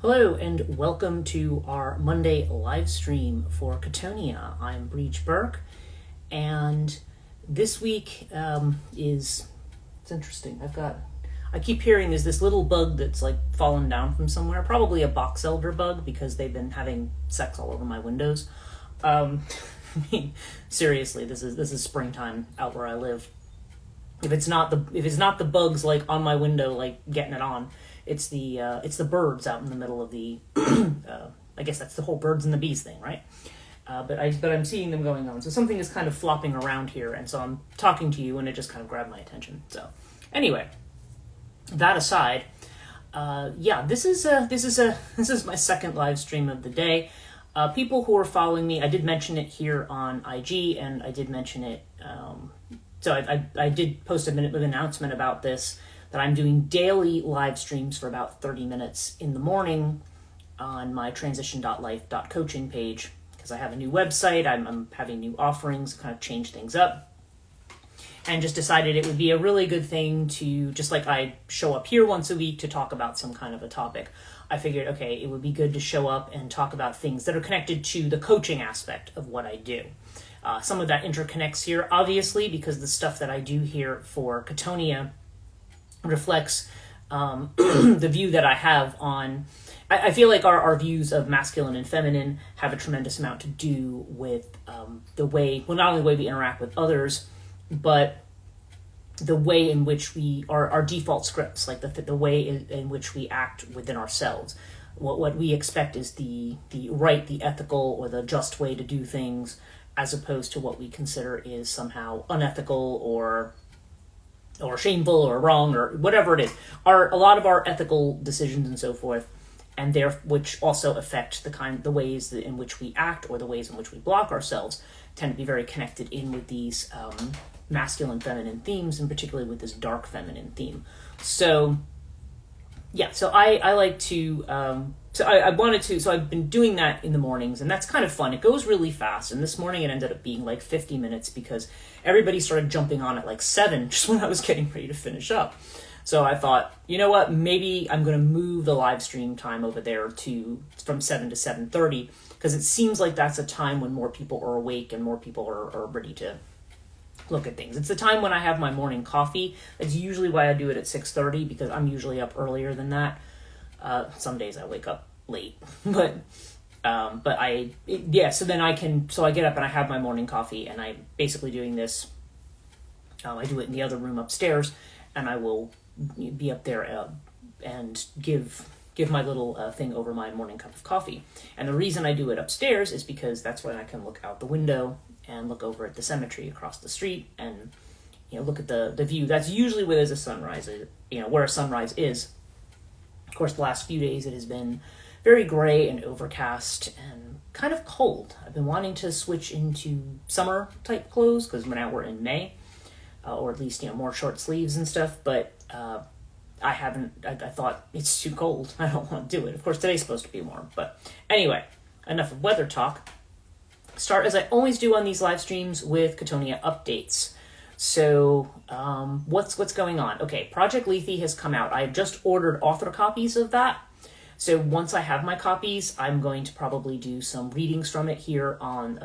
Hello and welcome to our Monday live stream for Catonia. I'm Breach Burke, and this week it's interesting. I keep hearing there's this little bug that's like fallen down from somewhere, probably a box elder bug because they've been having sex all over my windows. I mean, seriously, this is springtime out where I live. If it's not the bugs like on my window like getting it on. It's the birds out in the middle of the, I guess that's the whole birds and the bees thing, right? But I'm seeing them going on. So something is kind of flopping around here, and so I'm talking to you, and it just kind of grabbed my attention. So anyway, that aside, this is my second live stream of the day. People who are following me, I did mention it here on IG, and I did mention it. So I did post an announcement about this, that I'm doing daily live streams for about 30 minutes in the morning on my transition.life.coaching page, because I have a new website, I'm having new offerings, kind of change things up, and just decided it would be a really good thing to, just like I show up here once a week to talk about some kind of a topic, I figured, okay, it would be good to show up and talk about things that are connected to the coaching aspect of what I do. Some of that interconnects here, obviously, because the stuff that I do here for Catonia reflects the view that I have on, I feel like our views of masculine and feminine have a tremendous amount to do with the way, well, not only the way we interact with others, but the way in which our default scripts, like the way in which we act within ourselves. What we expect is the right, the ethical, or the just way to do things, as opposed to what we consider is somehow unethical or shameful or wrong or whatever it is. A lot of our ethical decisions and so forth, and which also affect the ways in which we act or the ways in which we block ourselves, tend to be very connected in with these masculine feminine themes, and particularly with this dark feminine theme. So yeah, so I like to so I've been doing that in the mornings, and that's kind of fun. It goes really fast, and this morning it ended up being like 50 minutes because everybody started jumping on at like 7 just when I was getting ready to finish up. So I thought, you know what, maybe I'm going to move the live stream time over there from 7 to 7:30, because it seems like that's a time when more people are awake and more people are ready to look at things. It's the time when I have my morning coffee. That's usually why I do it at 6:30, because I'm usually up earlier than that. Some days I wake up late, so I get up and I have my morning coffee, and I'm basically doing this. I do it in the other room upstairs, and I will be up there and give my little thing over my morning cup of coffee. And the reason I do it upstairs is because that's when I can look out the window and look over at the cemetery across the street, and look at the view. That's usually where there's a sunrise, where a sunrise is. Of course, the last few days it has been very gray and overcast and kind of cold. I've been wanting to switch into summer type clothes, because now we're in May, or at least more short sleeves and stuff, but I haven't. I thought it's too cold. I don't want to do it. Of course, today's supposed to be warm, but anyway, enough of weather talk. Start, as I always do on these live streams, with Catonia updates. So what's going on? Okay, Project Lethe has come out. I have just ordered author copies of that. So once I have my copies, I'm going to probably do some readings from it here on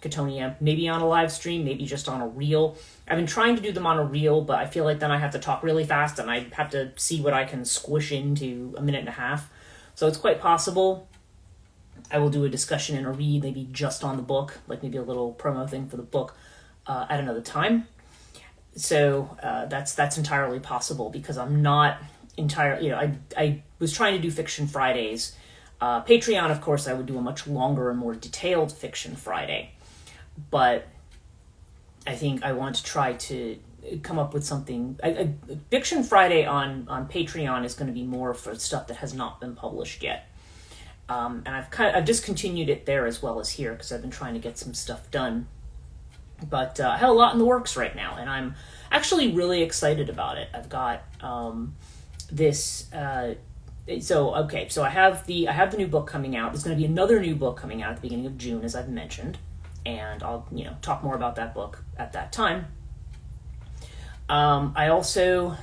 Catonia, maybe on a live stream, maybe just on a reel. I've been trying to do them on a reel, but I feel like then I have to talk really fast, and I have to see what I can squish into a minute and a half. So it's quite possible I will do a discussion and a read, maybe just on the book, like maybe a little promo thing for the book at another time. So that's entirely possible, because I'm not entirely, I was trying to do Fiction Fridays. Patreon, of course, I would do a much longer and more detailed Fiction Friday. But I think I want to try to come up with something. Fiction Friday on Patreon is going to be more for stuff that has not been published yet. And I've discontinued it there as well as here, because I've been trying to get some stuff done. But I have a lot in the works right now, and I'm actually really excited about it. I've got this. So I have the new book coming out. There's going to be another new book coming out at the beginning of June, as I've mentioned, and I'll talk more about that book at that time. I also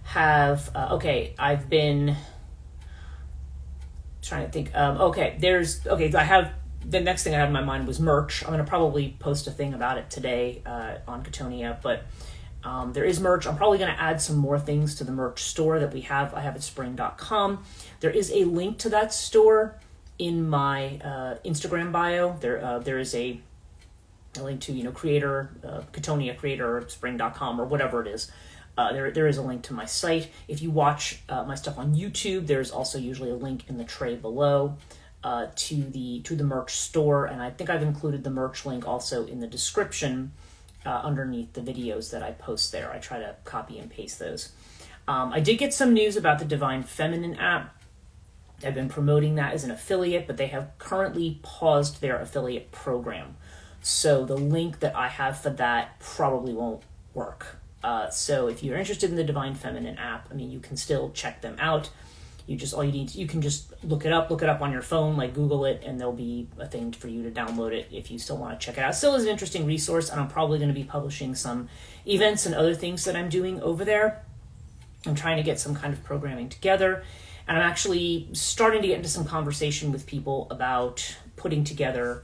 have I've been trying to think. I have the next thing I had in my mind was merch. I'm going to probably post a thing about it today on Katonia, but there is merch. I'm probably going to add some more things to the merch store that we have. I have at spring.com. There is a link to that store in my Instagram bio. There is a link to, creator, Katonia creator, spring.com or whatever it is. There is a link to my site. If you watch my stuff on YouTube, there's also usually a link in the tray below to the merch store, and I think I've included the merch link also in the description underneath the videos that I post there. I try to copy and paste those. I did get some news about the Divine Feminine app. I've been promoting that as an affiliate, but they have currently paused their affiliate program. So the link that I have for that probably won't work. So if you're interested in the Divine Feminine app, you can still check them out. You can just look it up on your phone, like Google it, and there'll be a thing for you to download it if you still want to check it out. Still is an interesting resource, and I'm probably going to be publishing some events and other things that I'm doing over there. I'm trying to get some kind of programming together, and I'm actually starting to get into some conversation with people about putting together,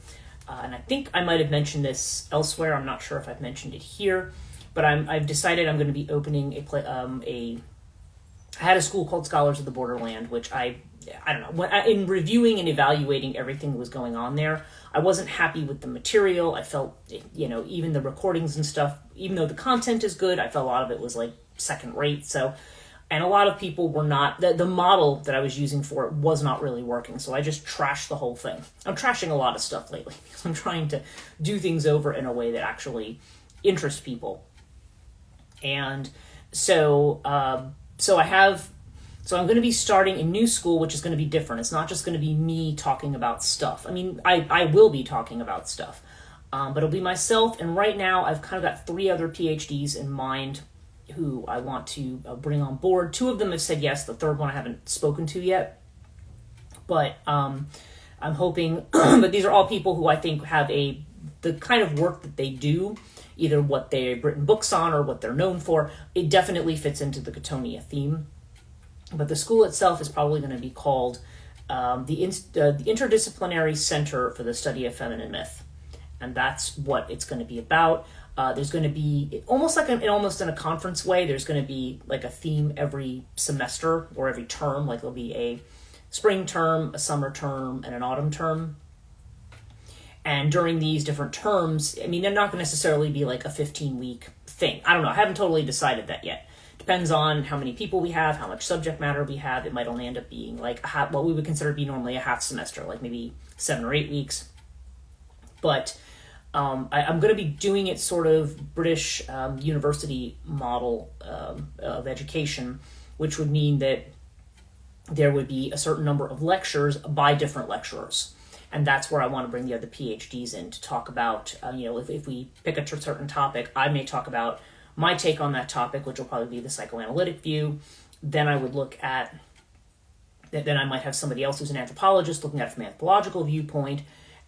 and I think I might have mentioned this elsewhere. I'm not sure if I've mentioned it here, but I've decided I'm going to be opening I had a school called Scholars of the Borderland, which I don't know, in reviewing and evaluating everything that was going on there, I wasn't happy with the material. I felt, even the recordings and stuff, even though the content is good, I felt a lot of it was like second rate. So, and a lot of people were not, the model that I was using for it was not really working. So I just trashed the whole thing. I'm trashing a lot of stuff lately because I'm trying to do things over in a way that actually interests people. And so I'm going to be starting a new school, which is going to be different. It's not just going to be me talking about stuff. I will be talking about stuff, but it'll be myself. And right now I've kind of got 3 other PhDs in mind who I want to bring on board. 2 of them have said yes. The third one I haven't spoken to yet, but I'm hoping, but these are all people who I think have the kind of work that they do, either what they've written books on or what they're known for. It definitely fits into the Katonia theme. But the school itself is probably going to be called the Interdisciplinary Center for the Study of Feminine Myth. And that's what it's going to be about. There's going to be, almost in a conference way, there's going to be like a theme every semester or every term. Like there'll be a spring term, a summer term, and an autumn term. And during these different terms, they're not going to necessarily be like a 15-week thing. I don't know. I haven't totally decided that yet. Depends on how many people we have, how much subject matter we have. It might only end up being like what we would consider to be normally a half semester, like maybe 7 or 8 weeks. But I'm going to be doing it sort of British university model of education, which would mean that there would be a certain number of lectures by different lecturers. And that's where I want to bring the other PhDs in to talk about, if we pick a certain topic, I may talk about my take on that topic, which will probably be the psychoanalytic view. Then I would then I might have somebody else who's an anthropologist looking at it from an anthropological viewpoint.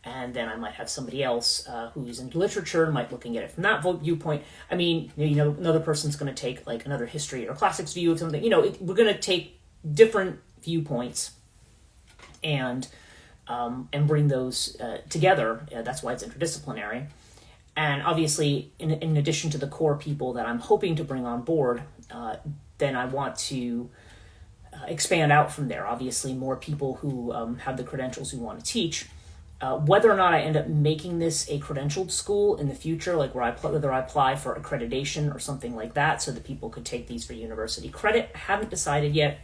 And then I might have somebody else who's into literature, might looking at it from that viewpoint. Another person's going to take like another history or classics view of something. We're going to take different viewpoints and bring those together. That's why it's interdisciplinary. And obviously, in addition to the core people that I'm hoping to bring on board, then I want to expand out from there. Obviously, more people who have the credentials who want to teach. Whether or not I end up making this a credentialed school in the future, like whether I apply for accreditation or something like that so that people could take these for university credit, I haven't decided yet.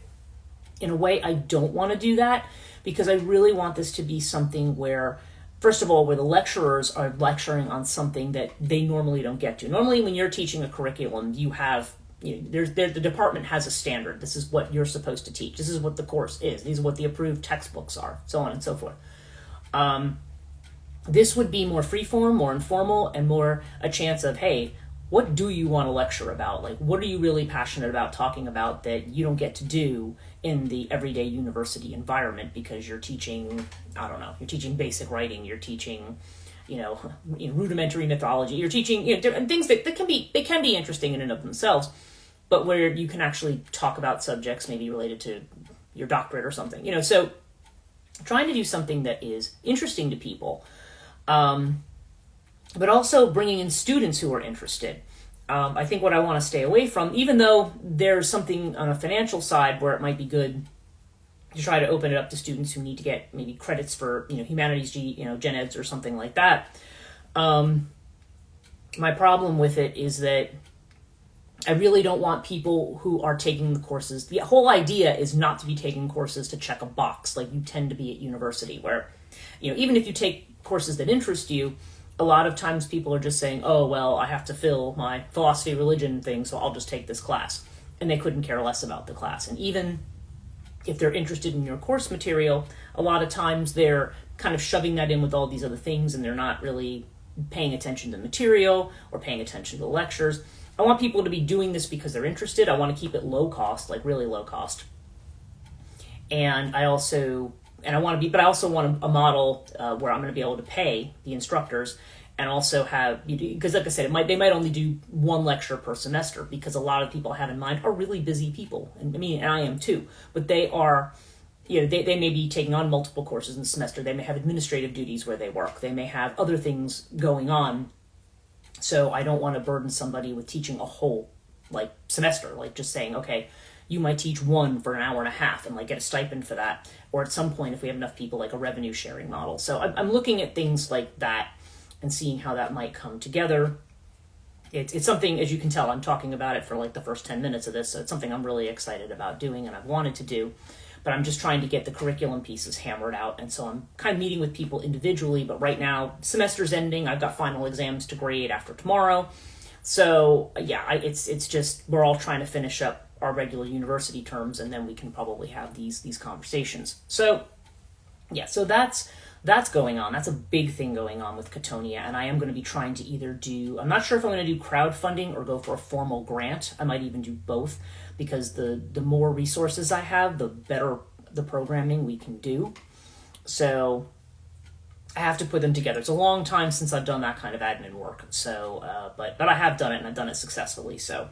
In a way, I don't want to do that because I really want this to be something where, first of all, where the lecturers are lecturing on something that they normally don't get to. Normally, when you're teaching a curriculum, you have, the department has a standard. This is what you're supposed to teach. This is what the course is. These are what the approved textbooks are, so on and so forth. This would be more freeform, more informal, and more a chance of, hey, what do you want to lecture about? Like, what are you really passionate about talking about that you don't get to do in the everyday university environment because you're teaching, I don't know, you're teaching basic writing, you're teaching, rudimentary mythology, you're teaching, different things that can be interesting in and of themselves, but where you can actually talk about subjects maybe related to your doctorate or something, so trying to do something that is interesting to people, but also bringing in students who are interested. I think what I want to stay away from, even though there's something on a financial side where it might be good to try to open it up to students who need to get maybe credits for, humanities, gen eds or something like that. My problem with it is that I really don't want people who are taking the courses. The whole idea is not to be taking courses to check a box like you tend to be at university, where, even if you take courses that interest you, a lot of times people are just saying, oh, well, I have to fill my philosophy, religion thing, so I'll just take this class. And they couldn't care less about the class. And even if they're interested in your course material, a lot of times they're kind of shoving that in with all these other things, and they're not really paying attention to the material or paying attention to the lectures. I want people to be doing this because they're interested. I want to keep it low cost, like really low cost. And I also want a model where I'm going to be able to pay the instructors, and also have, because like I said, they might only do one lecture per semester, because a lot of people I have in mind are really busy people. And I am too, but they are, they may be taking on multiple courses in the semester. They may have administrative duties where they work. They may have other things going on. So I don't want to burden somebody with teaching a whole semester, just saying, okay, you might teach one for an hour and a half and get a stipend for that. Or at some point, if we have enough people, a revenue sharing model. So I'm looking at things like that and seeing how that might come together. It's something, as you can tell, I'm talking about it for the first 10 minutes of this. So it's something I'm really excited about doing and I've wanted to do. But I'm just trying to get the curriculum pieces hammered out. And so I'm kind of meeting with people individually. But right now, semester's ending. I've got final exams to grade after tomorrow. So yeah, it's just, we're all trying to finish up our regular university terms, and then we can probably have these conversations. So yeah, so that's going on. That's a big thing going on with Cattonia. And I am going to be trying to either do, I'm not sure if I'm going to do crowdfunding or go for a formal grant. I might even do both, because the more resources I have, the better the programming we can do. So I have to put them together. It's a long time since I've done that kind of admin work. So, but I have done it, and I've done it successfully. So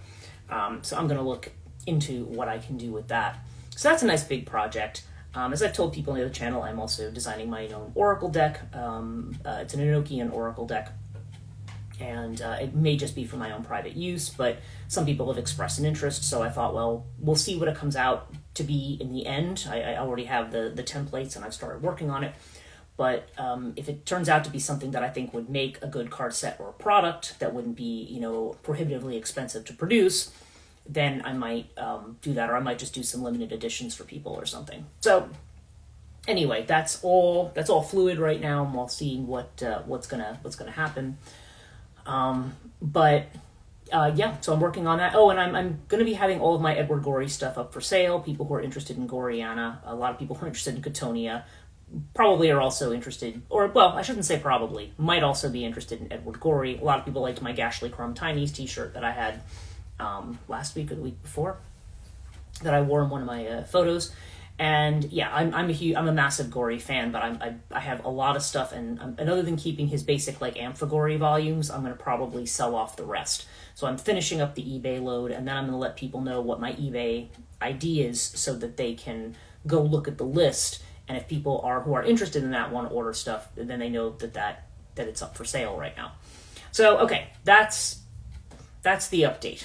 I'm going to look into what I can do with that. So that's a nice big project. As I've told people on the other channel, I'm also designing my own Oracle deck. It's an Enochian Oracle deck. And it may just be for my own private use, but some people have expressed an interest, so I thought, well, we'll see what it comes out to be in the end. I already have the templates, and I've started working on it. But if it turns out to be something that I think would make a good card set or a product that wouldn't be, prohibitively expensive to produce, then I might do that, or I might just do some limited editions for people or something. So anyway, that's all fluid right now. I'm all seeing what's gonna happen. Yeah, so I'm working on that. Oh, and I'm going to be having all of my Edward Gorey stuff up for sale. People who are interested in Goriana, a lot of people who are interested in Cattonia, probably are also interested, or, well, I shouldn't say probably, might also be interested in Edward Gorey. A lot of people liked my Gashly Crumb Tinies t-shirt that I had last week or the week before, that I wore in one of my photos. And yeah, I'm a massive Gorey fan, but I have a lot of stuff, and other than keeping his basic Amphigory volumes, I'm going to probably sell off the rest. So I'm finishing up the eBay load, and then I'm going to let people know what my eBay ID is, so that they can go look at the list. And if people who are interested in that want to order stuff, then they know that it's up for sale right now. So okay, that's the update.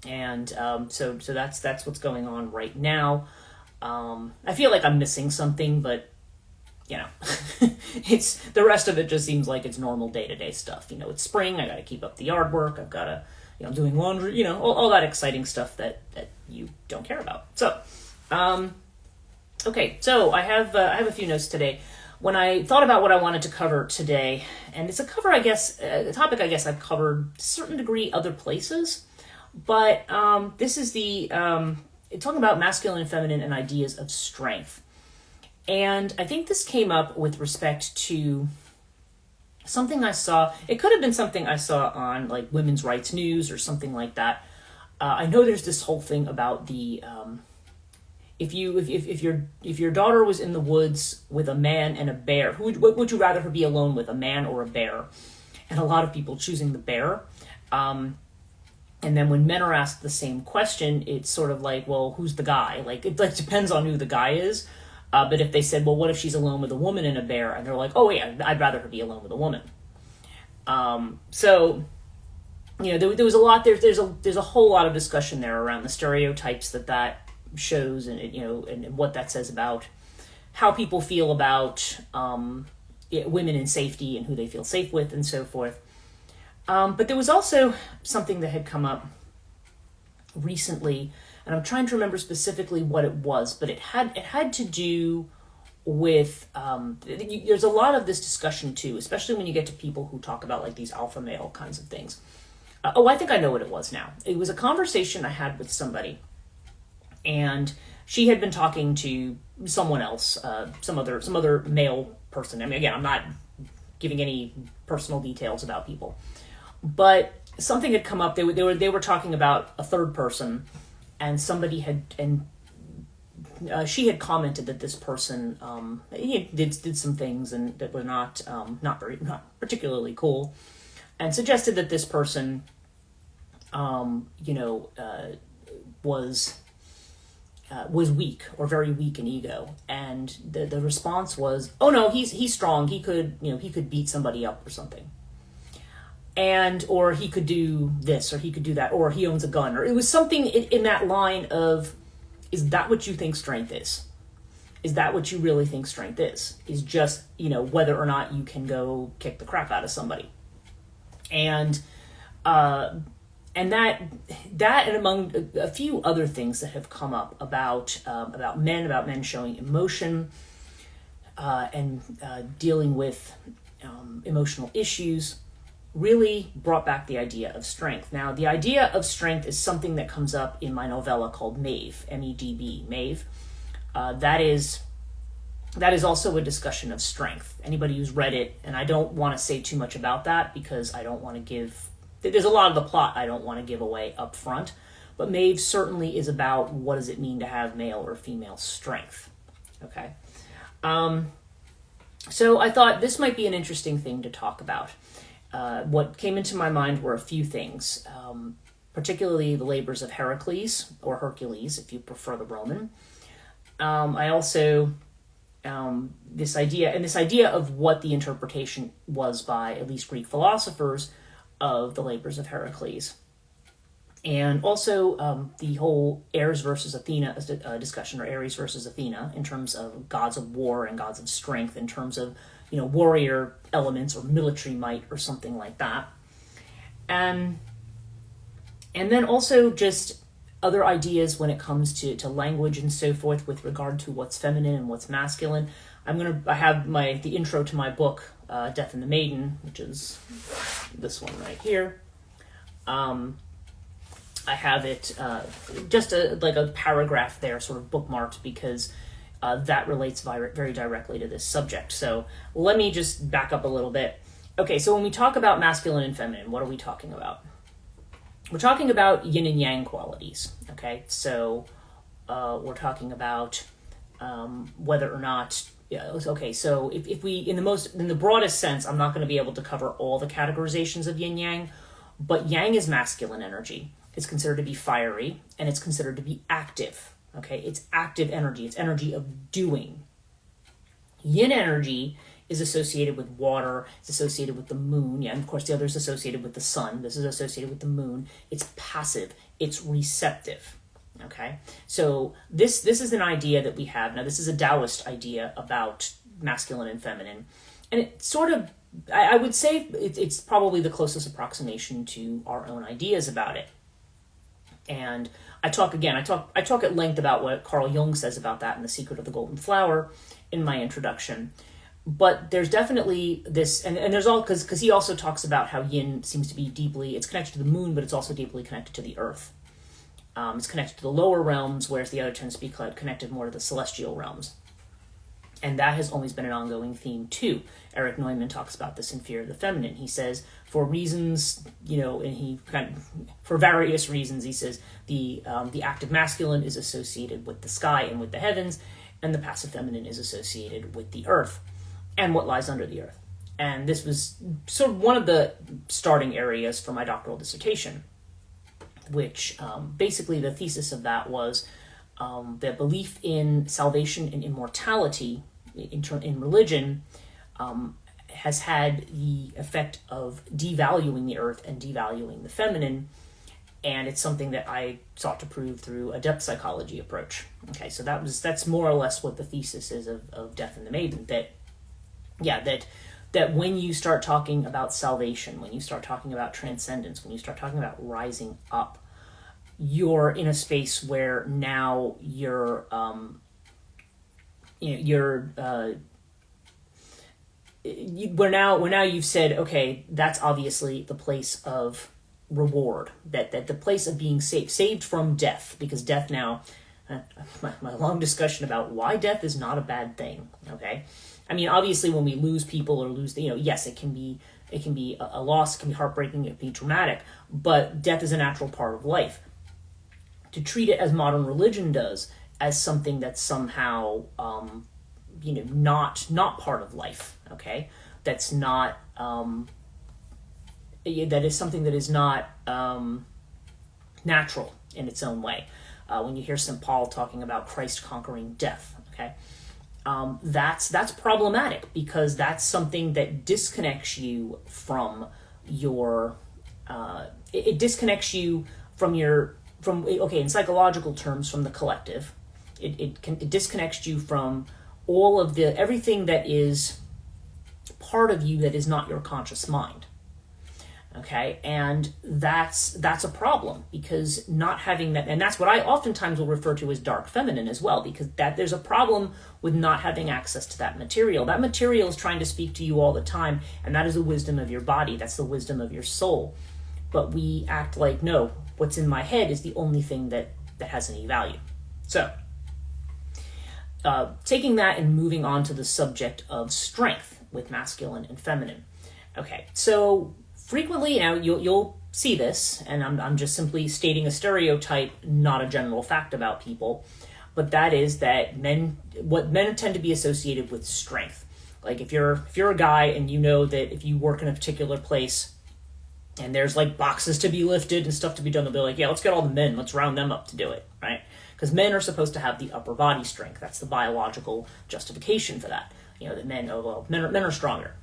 And so that's what's going on right now. I feel like I'm missing something, but it's the rest of it just seems like it's normal day-to-day stuff. It's spring. I got to keep up the yard work. I've got to, I'm doing laundry. All that exciting stuff that you don't care about. So, okay. So I have a few notes today. When I thought about what I wanted to cover today, and it's a topic I guess I've covered to a certain degree other places, but this is talking about masculine and feminine and ideas of strength. And I think this came up with respect to something I saw. It could have been something I saw on Women's Rights News or something like that. I know there's this whole thing about the if your daughter was in the woods with a man and a bear, what would you rather her be alone with, a man or a bear? And a lot of people choosing the bear. And then when men are asked the same question, it's sort of well, who's the guy? It depends on who the guy is. But if they said, well, what if she's alone with a woman and a bear? And they're like, oh yeah, I'd rather her be alone with a woman. So, there was a lot, there's a whole lot of discussion there around the stereotypes that shows, and and what that says about how people feel about women in safety and who they feel safe with and so forth. But there was also something that had come up recently, and I'm trying to remember specifically what it was, but it had to do with there's a lot of this discussion too, especially when you get to people who talk about like these alpha male kinds of things. I think I know what it was now. It was a conversation I had with somebody, and she had been talking to someone else, some other male person. I mean, again, I'm not giving any personal details about people, but something had come up. They were talking about a third person, and somebody she had commented that this person he did some things and that were not particularly cool, and suggested that this person was weak or very weak in ego, and the response was, oh no, he's strong, he could beat somebody up or something, or he could do this, or he could do that, or he owns a gun, or it was something in that line of, is that what you think strength is? Is that what you really think strength is? Is just, whether or not you can go kick the crap out of somebody. And that and among a few other things that have come up about men showing emotion, and dealing with emotional issues, really brought back the idea of strength. Now, the idea of strength is something that comes up in my novella called Maeve, M-E-D-B, Maeve. That is also a discussion of strength. Anybody who's read it, and I don't want to say too much about that because I don't want to give... There's a lot of the plot I don't want to give away up front, but Maeve certainly is about what does it mean to have male or female strength. Okay? So I thought this might be an interesting thing to talk about. What came into my mind were a few things, particularly the labors of Heracles, or Hercules, if you prefer the Roman. I also, this idea of what the interpretation was by at least Greek philosophers of the labors of Heracles. And also the whole Ares versus Athena discussion, or Ares versus Athena, in terms of gods of war and gods of strength, in terms of warrior elements or military might or something like that. And then also just other ideas when it comes to language and so forth with regard to what's feminine and what's masculine. I have the intro to my book, Death and the Maiden, which is this one right here. I have it just like a paragraph there, sort of bookmarked, because that relates very directly to this subject. So let me just back up a little bit. Okay, so when we talk about masculine and feminine, what are we talking about? We're talking about yin and yang qualities. Okay, so we're talking about whether or not. Yeah. Okay, so if we in the broadest sense, I'm not going to be able to cover all the categorizations of yin yang, but yang is masculine energy. It's considered to be fiery, and it's considered to be active. Okay, it's active energy. It's energy of doing. Yin energy is associated with water. It's associated with the moon. Yeah, and of course the other is associated with the sun. This is associated with the moon. It's passive. It's receptive. Okay, so this is an idea that we have. Now, this is a Taoist idea about masculine and feminine. And it sort of, I would say it's probably the closest approximation to our own ideas about it. And I talk at length about what Carl Jung says about that in The Secret of the Golden Flower in my introduction. But there's definitely this, and there's all, because he also talks about how yin seems to be it's connected to the moon, but it's also deeply connected to the earth. It's connected to the lower realms, whereas the other tends to be connected more to the celestial realms. And that has always been an ongoing theme too. Erich Neumann talks about this in Fear of the Feminine. He says, for reasons, for various reasons, he says the active masculine is associated with the sky and with the heavens, and the passive feminine is associated with the earth and what lies under the earth. And this was sort of one of the starting areas for my doctoral dissertation, which basically the thesis of that was the belief in salvation and immortality in religion has had the effect of devaluing the earth and devaluing the feminine, and it's something that I sought to prove through a depth psychology approach. Okay, so that's more or less what the thesis is of Death and the Maiden. That when you start talking about salvation, when you start talking about transcendence, when you start talking about rising up, you're in a space where now where now you've said, okay, that's obviously the place of reward, that the place of being saved from death, because death now, my long discussion about why death is not a bad thing. Okay, I mean, obviously when we lose people or lose yes, it can be a loss, it can be heartbreaking, it can be traumatic, but death is a natural part of life. To treat it as modern religion does, as something that's somehow not part of life, okay, that's not that is something that is not natural in its own way. When you hear St. Paul talking about Christ conquering death, okay, that's problematic, because that's something that disconnects you from your it disconnects you from in psychological terms, from the collective. It disconnects you from all of everything that is part of you that is not your conscious mind. Okay, and that's a problem, because not having that, and that's what I oftentimes will refer to as dark feminine as well, because there's a problem with not having access to that material. That material is trying to speak to you all the time, and that is the wisdom of your body, that's the wisdom of your soul. But we act like, no, what's in my head is the only thing that has any value. So, taking that and moving on to the subject of strength with masculine and feminine. Okay, so frequently now you'll see this, and I'm just simply stating a stereotype, not a general fact about people, but that is that men tend to be associated with strength. Like if you're a guy and you know that if you work in a particular place and there's like boxes to be lifted and stuff to be done, they'll be like, yeah, let's get all the men, let's round them up to do it, right? Because men are supposed to have the upper body strength. That's the biological justification for that. That men are stronger.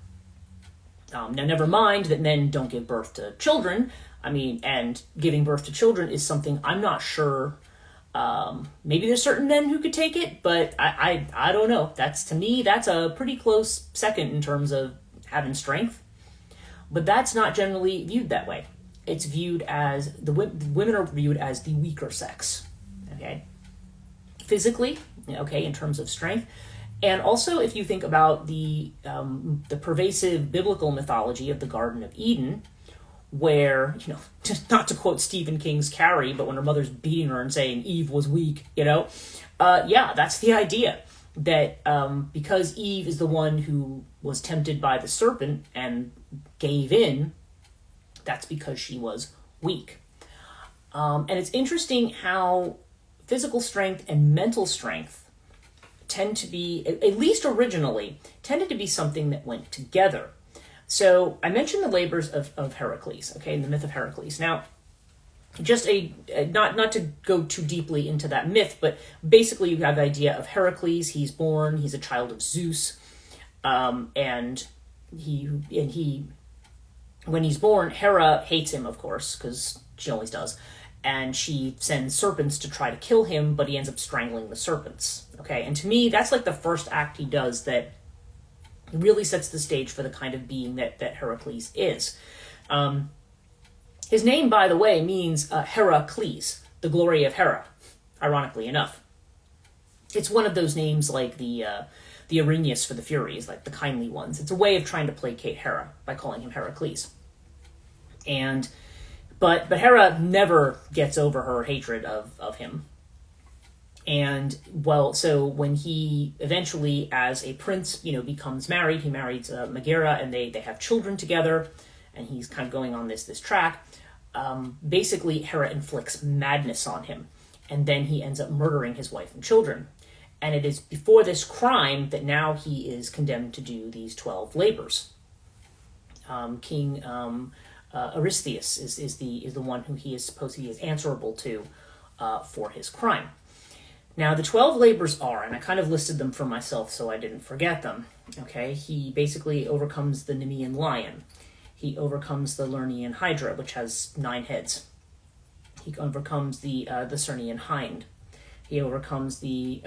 Now, never mind that men don't give birth to children. I mean, and giving birth to children is something I'm not sure. Maybe there's certain men who could take it, but I don't know. To me, that's a pretty close second in terms of having strength. But that's not generally viewed that way. It's viewed as women are viewed as the weaker sex. Okay, physically, okay, in terms of strength. And also, if you think about the pervasive biblical mythology of the Garden of Eden, where, not to quote Stephen King's Carrie, but when her mother's beating her and saying Eve was weak, that's the idea. That because Eve is the one who was tempted by the serpent and gave in, that's because she was weak. And it's interesting how physical strength and mental strength tend to be, at least originally, tended to be something that went together. So I mentioned the labors of Heracles, okay, in the myth of Heracles. Now, just not to go too deeply into that myth, but basically you have the idea of Heracles. He's born, he's a child of Zeus, and he when he's born, Hera hates him, of course, because she always does. And she sends serpents to try to kill him, but he ends up strangling the serpents. Okay, and to me, that's like the first act he does that really sets the stage for the kind of being that Heracles is. His name, by the way, means Heracles, the glory of Hera, ironically enough. It's one of those names like the Erinyes for the Furies, like the kindly ones. It's a way of trying to placate Hera by calling him Heracles. But Hera never gets over her hatred of him. And, so when he eventually, as a prince, becomes married, he marries Megaera, and they have children together, and he's kind of going on this track. Basically, Hera inflicts madness on him, and then he ends up murdering his wife and children. And it is before this crime that now he is condemned to do these 12 labors. King Eurystheus is the one who he is answerable to for his crime. Now, the 12 labors are, and I kind of listed them for myself so I didn't forget them, okay? He basically overcomes the Nemean lion. He overcomes the Lernaean hydra, which has 9 heads. He overcomes the Cernian hind. He overcomes the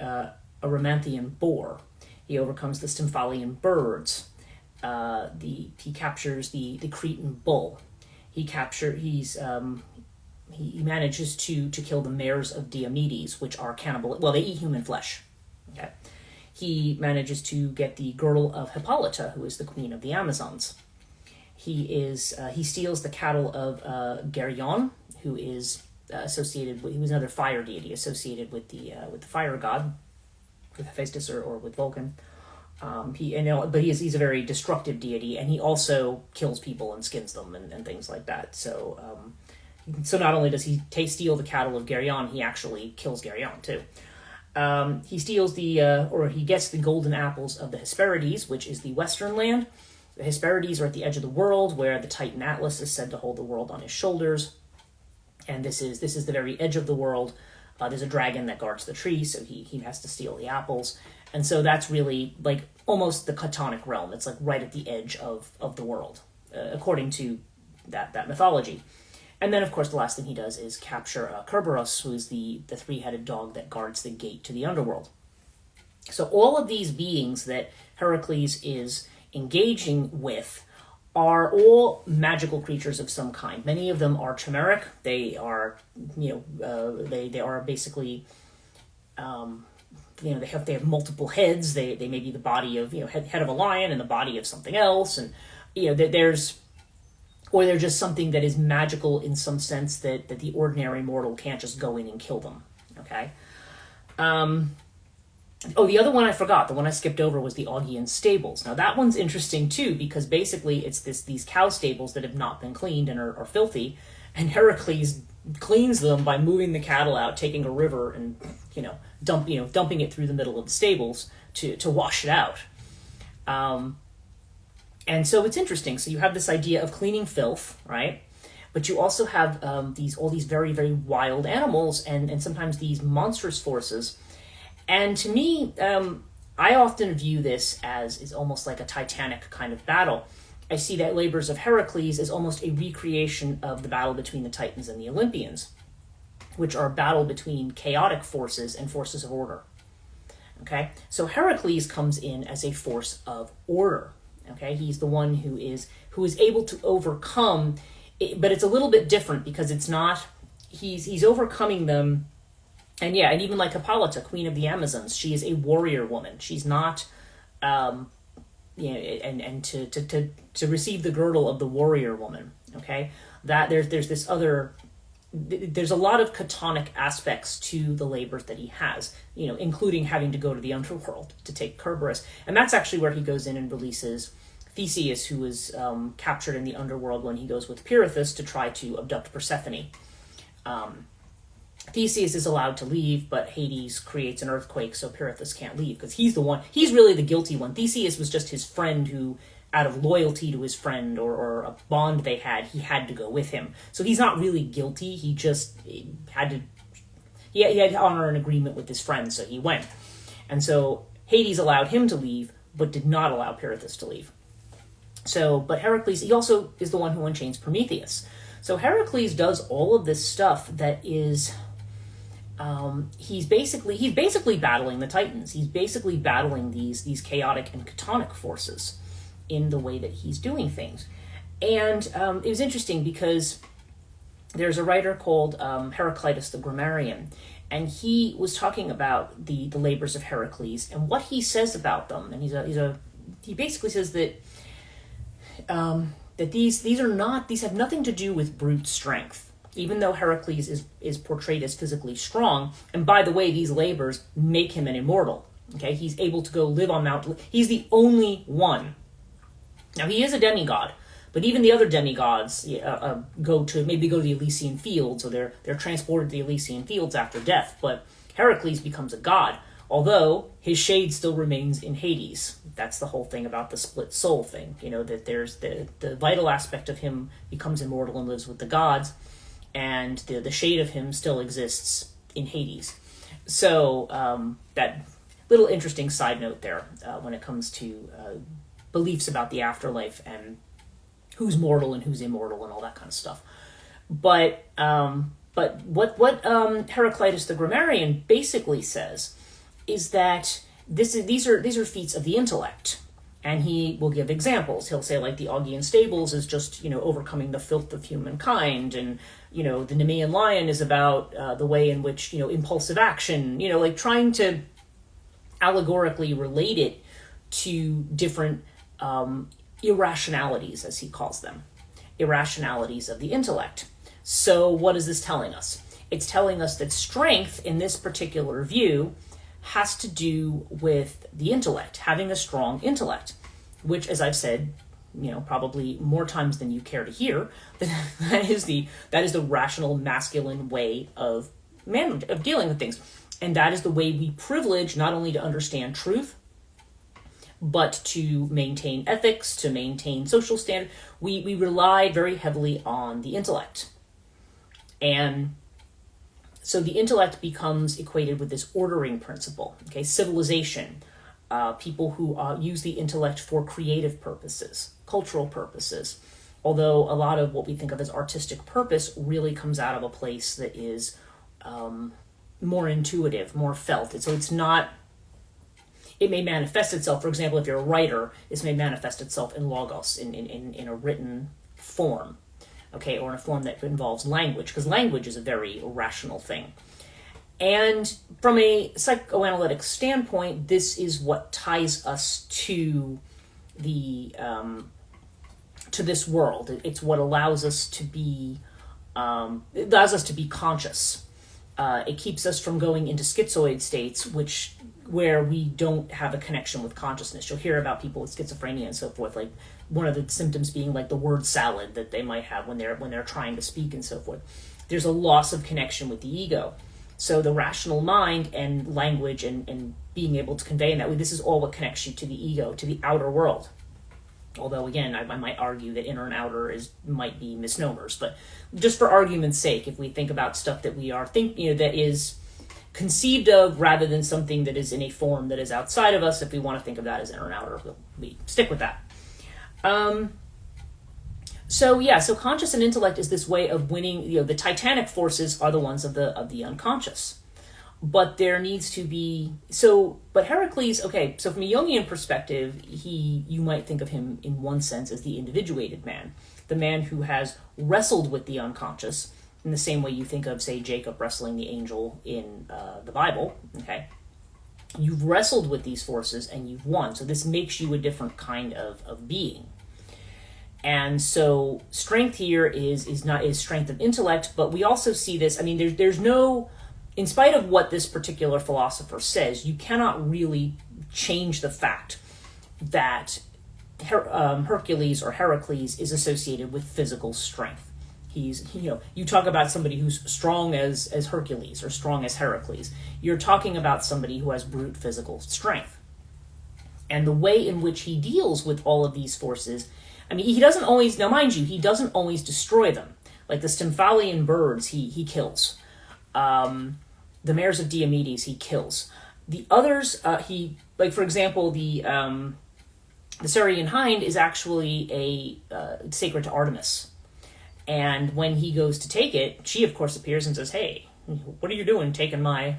Erymanthian boar. He overcomes the Stymphalian birds. He captures the Cretan bull. He manages to kill the mares of Diomedes, which are cannibal. Well, they eat human flesh. Okay. He manages to get the girdle of Hippolyta, who is the queen of the Amazons. He steals the cattle of Geryon, who is associated with. He was another fire deity associated with the fire god, with Hephaestus or with Vulcan. But he's a very destructive deity, and he also kills people and skins them and things like that. So not only does he steal the cattle of Geryon, he actually kills Geryon too. He steals he gets the golden apples of the Hesperides, which is the western land. The Hesperides are at the edge of the world, where the Titan Atlas is said to hold the world on his shoulders. And this is the very edge of the world. There's a dragon that guards the tree, so he has to steal the apples. And so that's really like almost the Chthonic realm. It's like right at the edge of the world, according to that mythology. And then, of course, the last thing he does is capture Kerberos, who is the 3-headed dog that guards the gate to the underworld. So all of these beings that Heracles is engaging with are all magical creatures of some kind. Many of them are chimeric. They are, they are basically, they have multiple heads. They may be the body of, head of a lion and the body of something else, and or they're just something that is magical in some sense that the ordinary mortal can't just go in and kill them. Okay. The other one I forgot, the one I skipped over, was the Augean stables. Now that one's interesting too, because basically it's these cow stables that have not been cleaned and are filthy, and Heracles cleans them by moving the cattle out, taking a river and dumping it through the middle of the stables to wash it out. And so it's interesting. So you have this idea of cleaning filth, right? But you also have all these very, very wild animals and sometimes these monstrous forces. And to me, I often view this as almost like a Titanic kind of battle. I see that Labors of Heracles is almost a recreation of the battle between the Titans and the Olympians, which are a battle between chaotic forces and forces of order. Okay, so Heracles comes in as a force of order. Okay, he's the one who is able to overcome, but it's a little bit different because it's not he's overcoming them. And even like Hippolyta, queen of the Amazons, she is a warrior woman. She's not, and to receive the girdle of the warrior woman. Okay, that there's this other, there's a lot of Chthonic aspects to the labors that he has, including having to go to the underworld to take Kerberos, and that's actually where he goes in and releases Theseus, who was captured in the underworld when he goes with Pirithous to try to abduct Persephone. Theseus is allowed to leave, but Hades creates an earthquake, so Pirithous can't leave, because he's really the guilty one. Theseus was just his friend who, out of loyalty to his friend or a bond they had, he had to go with him. So he's not really guilty, he had to honor an agreement with his friend, so he went. And so Hades allowed him to leave, but did not allow Pirithous to leave. But Heracles, he also is the one who unchains Prometheus. So Heracles does all of this stuff that is... he's basically battling the Titans. He's basically battling these chaotic and Chthonic forces in the way that he's doing things. And it was interesting because there's a writer called Heraclitus the Grammarian, and he was talking about the labors of Heracles and what he says about them. And he basically says that these have nothing to do with brute strength. Even though Heracles is portrayed as physically strong, and by the way, these labors make him an immortal. Okay, he's able to go live on Mount. He's the only one. Now he is a demigod, but even the other demigods go to the Elysian fields, or they're transported to the Elysian fields after death. But Heracles becomes a god, although his shade still remains in Hades. That's the whole thing about the split soul thing. That there's the vital aspect of him becomes immortal and lives with the gods, and the shade of him still exists in Hades. So that little interesting side note there when it comes to beliefs about the afterlife and who's mortal and who's immortal and all that kind of stuff. But what Heraclitus the grammarian basically says is that these are feats of the intellect, and he will give examples. He'll say, like, the Augean stables is just, overcoming the filth of humankind, and the Nemean lion is about the way in which impulsive action, like trying to allegorically relate it to different irrationalities, as he calls them, irrationalities of the intellect. So what is this telling us? It's telling us that strength in this particular view has to do with the intellect, having a strong intellect, which, as I've said, probably more times than you care to hear, that is the rational masculine way of dealing with things. And that is the way we privilege not only to understand truth, but to maintain ethics, to maintain social standards. We rely very heavily on the intellect. And so the intellect becomes equated with this ordering principle. Okay, civilization, people who use the intellect for creative purposes, cultural purposes. Although a lot of what we think of as artistic purpose really comes out of a place that is more intuitive, more felt. And so it's not, it may manifest itself, for example, if you're a writer, this may manifest itself in logos, in a written form. Okay, or in a form that involves language, because language is a very rational thing. And from a psychoanalytic standpoint, this is what ties us to the to this world. It's what allows us to be conscious. It keeps us from going into schizoid states, where we don't have a connection with consciousness. You'll hear about people with schizophrenia and so forth, like one of the symptoms being like the word salad that they might have when they're trying to speak and so forth. There's a loss of connection with the ego. So the rational mind and language and being able to convey in that way, this is all what connects you to the ego, to the outer world. Although, again, I might argue that inner and outer might be misnomers. But just for argument's sake, if we think about stuff that we are that is conceived of rather than something that is in a form that is outside of us, if we want to think of that as inner and outer, we stick with that. So conscious and intellect is this way of winning. The titanic forces are the ones of the unconscious, but there needs to be But Heracles, okay, so from a Jungian perspective, you might think of him in one sense as the individuated man, the man who has wrestled with the unconscious, in the same way you think of, say, Jacob wrestling the angel in the Bible. Okay, you've wrestled with these forces and you've won. So this makes you a different kind of being. And so strength here is strength of intellect, but we also see this. I mean, there's no, in spite of what this particular philosopher says, you cannot really change the fact that Hercules or Heracles is associated with physical strength. He's, you talk about somebody who's strong as Hercules or strong as Heracles. You're talking about somebody who has brute physical strength. And the way in which he deals with all of these forces, I mean, he doesn't always, now mind you, he doesn't always destroy them. Like the Stymphalian birds, he kills. The mares of Diomedes, he kills. The others, for example, the Cerian hind is actually sacred to Artemis. And when he goes to take it, she, of course, appears and says, "Hey, what are you doing taking my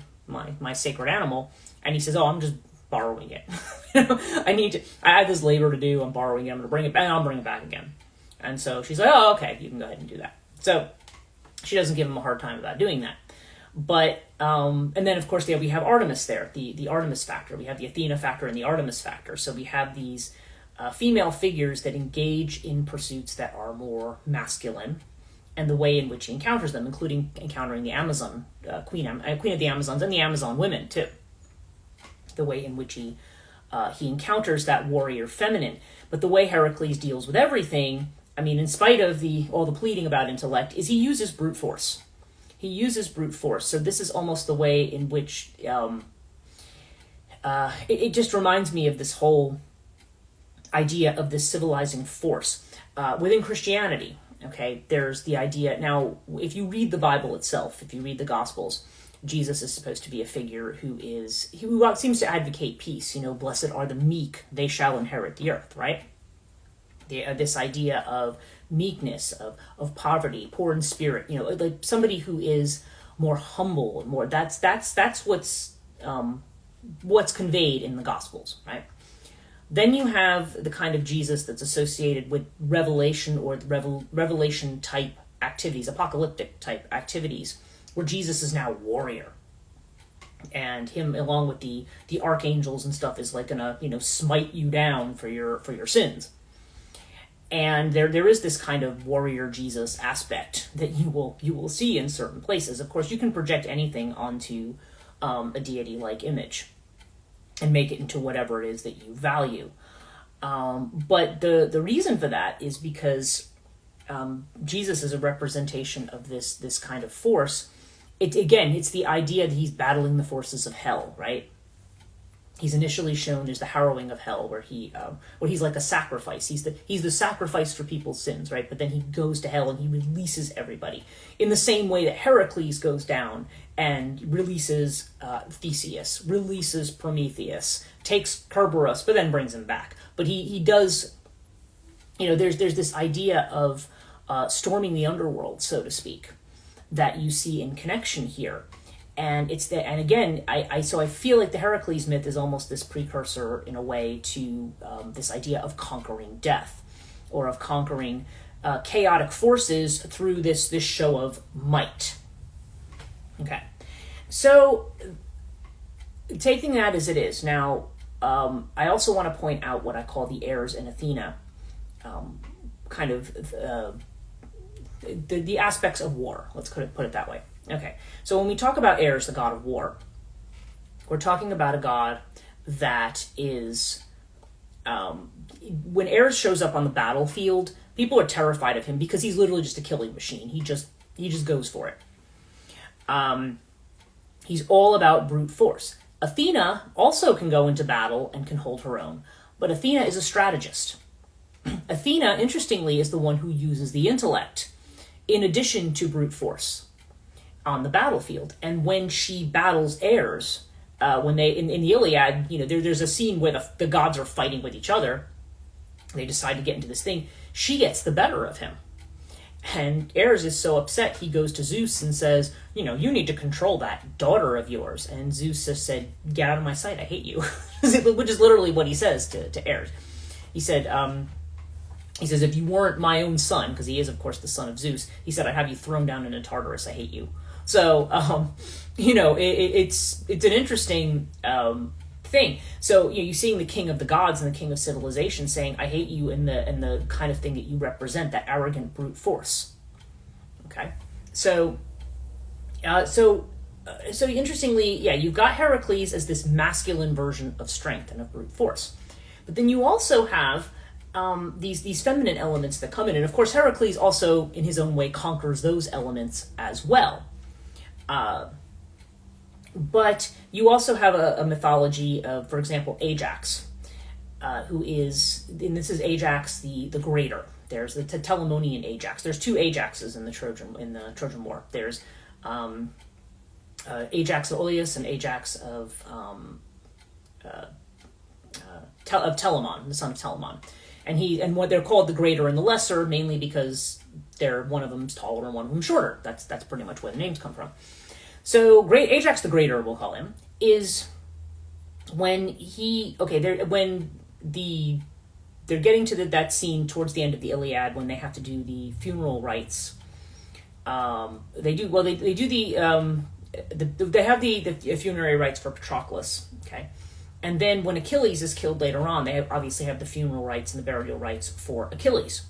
sacred animal?" And he says, "Oh, I'm just borrowing it. I have this labor to do. I'm borrowing it. I'm going to bring it back. And I'll bring it back again." And so she's like, "Oh, okay, you can go ahead and do that." So she doesn't give him a hard time about doing that. But, and then, of course, we have Artemis there, the Artemis factor. We have the Athena factor and the Artemis factor. So we have these female figures that engage in pursuits that are more masculine, and the way in which he encounters them, including encountering the Amazon, queen of the Amazons, and the Amazon women, too. The way in which he encounters that warrior feminine. But the way Heracles deals with everything, I mean, in spite of all the pleading about intellect, is he uses brute force. He uses brute force. So this is almost the way in which it just reminds me of this whole idea of this civilizing force. Within Christianity, okay, there's the idea. Now, if you read the Bible itself, if you read the Gospels, Jesus is supposed to be a figure who seems to advocate peace. Blessed are the meek; they shall inherit the earth. Right? This idea of meekness, of poverty, poor in spirit. Like somebody who is more humble and more. That's what's conveyed in the Gospels, right? Then you have the kind of Jesus that's associated with revelation or revelation type activities, apocalyptic type activities, where Jesus is now a warrior, and him along with the archangels and stuff is like gonna smite you down for your sins. And there is this kind of warrior Jesus aspect that you will see in certain places. Of course, you can project anything onto a deity-like image and make it into whatever it is that you value. But the reason for that is because Jesus is a representation of this kind of force. It's the idea that he's battling the forces of hell, right? He's initially shown as the harrowing of hell, where he's like a sacrifice. He's the sacrifice for people's sins, right? But then he goes to hell and he releases everybody in the same way that Heracles goes down and releases Theseus, releases Prometheus, takes Kerberos, but then brings him back. But he does. There's this idea of storming the underworld, so to speak, that you see in connection here. And again, I feel like the Heracles myth is almost this precursor in a way to this idea of conquering death, or of conquering chaotic forces through this show of might. Okay, so taking that as it is, now I also want to point out what I call the Ares and Athena, kind of the aspects of war. Let's put it that way. Okay, so when we talk about Ares, the god of war, we're talking about a god that is, when Ares shows up on the battlefield, people are terrified of him because he's literally just a killing machine. He just goes for it. He's all about brute force. Athena also can go into battle and can hold her own, but Athena is a strategist. Athena, interestingly, is the one who uses the intellect in addition to brute force on the battlefield. And when she battles Ares, when they in the Iliad, there's a scene where the gods are fighting with each other. They decide to get into this thing. She gets the better of him, and Ares is so upset he goes to Zeus and says, you need to control that daughter of yours. And Zeus just said, "Get out of my sight, I hate you," which is literally what he says to Ares. He said, if you weren't my own son, because he is, of course, the son of Zeus, he said, "I'd have you thrown down into Tartarus. I hate you." So, it's an interesting thing. So, you're seeing the king of the gods and the king of civilization saying, "I hate you," in the kind of thing that you represent, that arrogant brute force. Okay, so interestingly, you've got Heracles as this masculine version of strength and of brute force, but then you also have these feminine elements that come in, and of course Heracles also, in his own way, conquers those elements as well. But you also have a mythology of, for example, Ajax, who is, and this is Ajax the Greater. There's the Telamonian Ajax. There's two Ajaxes in the Trojan War. There's Ajax of Oileus and Ajax of Telamon, the son of Telamon. And what they're called the Greater and the Lesser, mainly because one of them's taller and one of them's shorter. That's pretty much where the names come from. So Ajax the Greater, we'll call him, is when they're getting to that scene towards the end of the Iliad when they have to do the funeral rites. They have the funerary rites for Patroclus. Okay. And then when Achilles is killed later on, they obviously have the funeral rites and the burial rites for Achilles.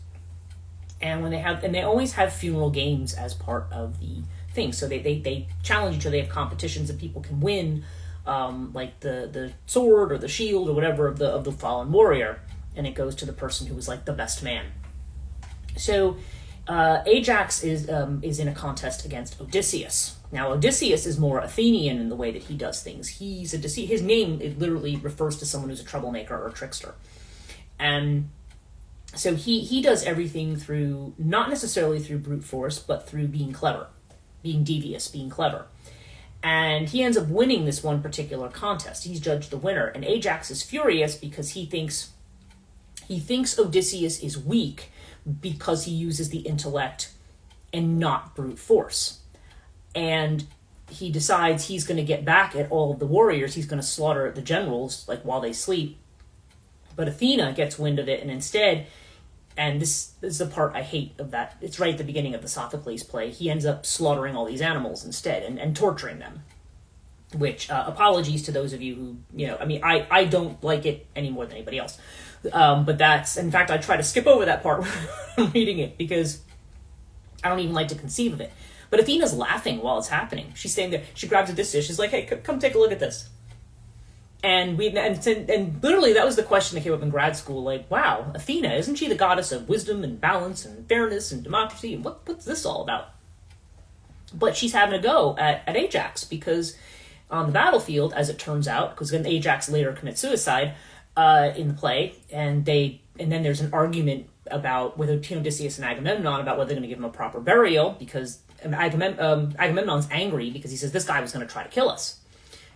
And they always have funeral games as part of the thing. So they challenge each other. They have competitions, and people can win, like the sword or the shield or whatever of the fallen warrior, and it goes to the person who was like the best man. So Ajax is in a contest against Odysseus. Now, Odysseus is more Athenian in the way that he does things. His name, it literally refers to someone who's a troublemaker or a trickster. And so he does everything through, not necessarily through brute force, but through being clever, being devious, being clever. And he ends up winning this one particular contest. He's judged the winner, and Ajax is furious because he thinks Odysseus is weak because he uses the intellect and not brute force. And he decides he's going to get back at all of the warriors. He's going to slaughter the generals like while they sleep. But Athena gets wind of it, and instead, and this is the part I hate of that, it's right at the beginning of the Sophocles play, he ends up slaughtering all these animals instead and torturing them. Which, apologies to those of you who, I don't like it any more than anybody else. But that's, in fact, I try to skip over that part when I'm reading it because I don't even like to conceive of it. But Athena's laughing while it's happening. She's standing there, she grabs a dish, she's like, hey, come take a look at this. And literally that was the question that came up in grad school, like, wow, Athena, isn't she the goddess of wisdom and balance and fairness and democracy? And what's this all about? But she's having a go at Ajax because on the battlefield, as it turns out, because then Ajax later commits suicide in the play, and then there's an argument about whether Odysseus and Agamemnon about whether they're going to give him a proper burial, because Agamemnon's angry because he says this guy was going to try to kill us.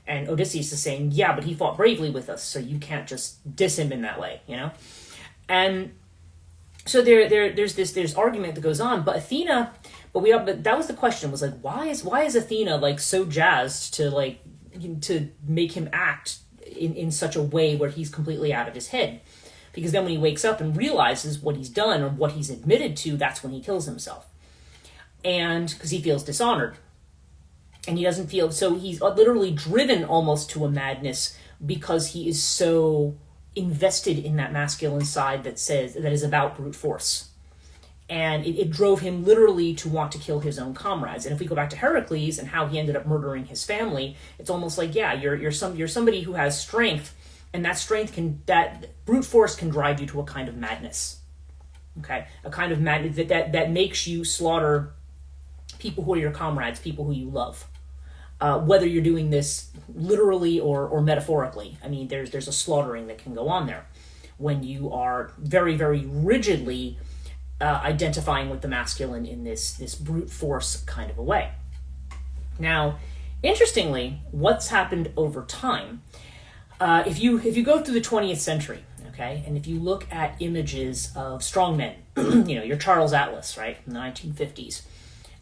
And Odysseus is saying, yeah, but he fought bravely with us, so you can't just diss him in that way, And so there's argument that goes on, but Athena, but that was the question, was like, why is Athena like so jazzed to make him act in such a way where he's completely out of his head? Because then when he wakes up and realizes what he's done or what he's admitted to, that's when he kills himself. And because he feels dishonored. And he doesn't feel, so he's literally driven almost to a madness because he is so invested in that masculine side that is about brute force. And it drove him literally to want to kill his own comrades. And if we go back to Heracles and how he ended up murdering his family, it's almost like, yeah, you're somebody who has strength, and that brute force can drive you to a kind of madness. Okay? A kind of madness that makes you slaughter people who are your comrades, people who you love. Whether you're doing this literally or metaphorically. I mean, there's a slaughtering that can go on there when you are very, very rigidly identifying with the masculine in this brute force kind of a way. Now, interestingly, what's happened over time, if you go through the 20th century, okay, and if you look at images of strongmen, your Charles Atlas, right, in the 1950s,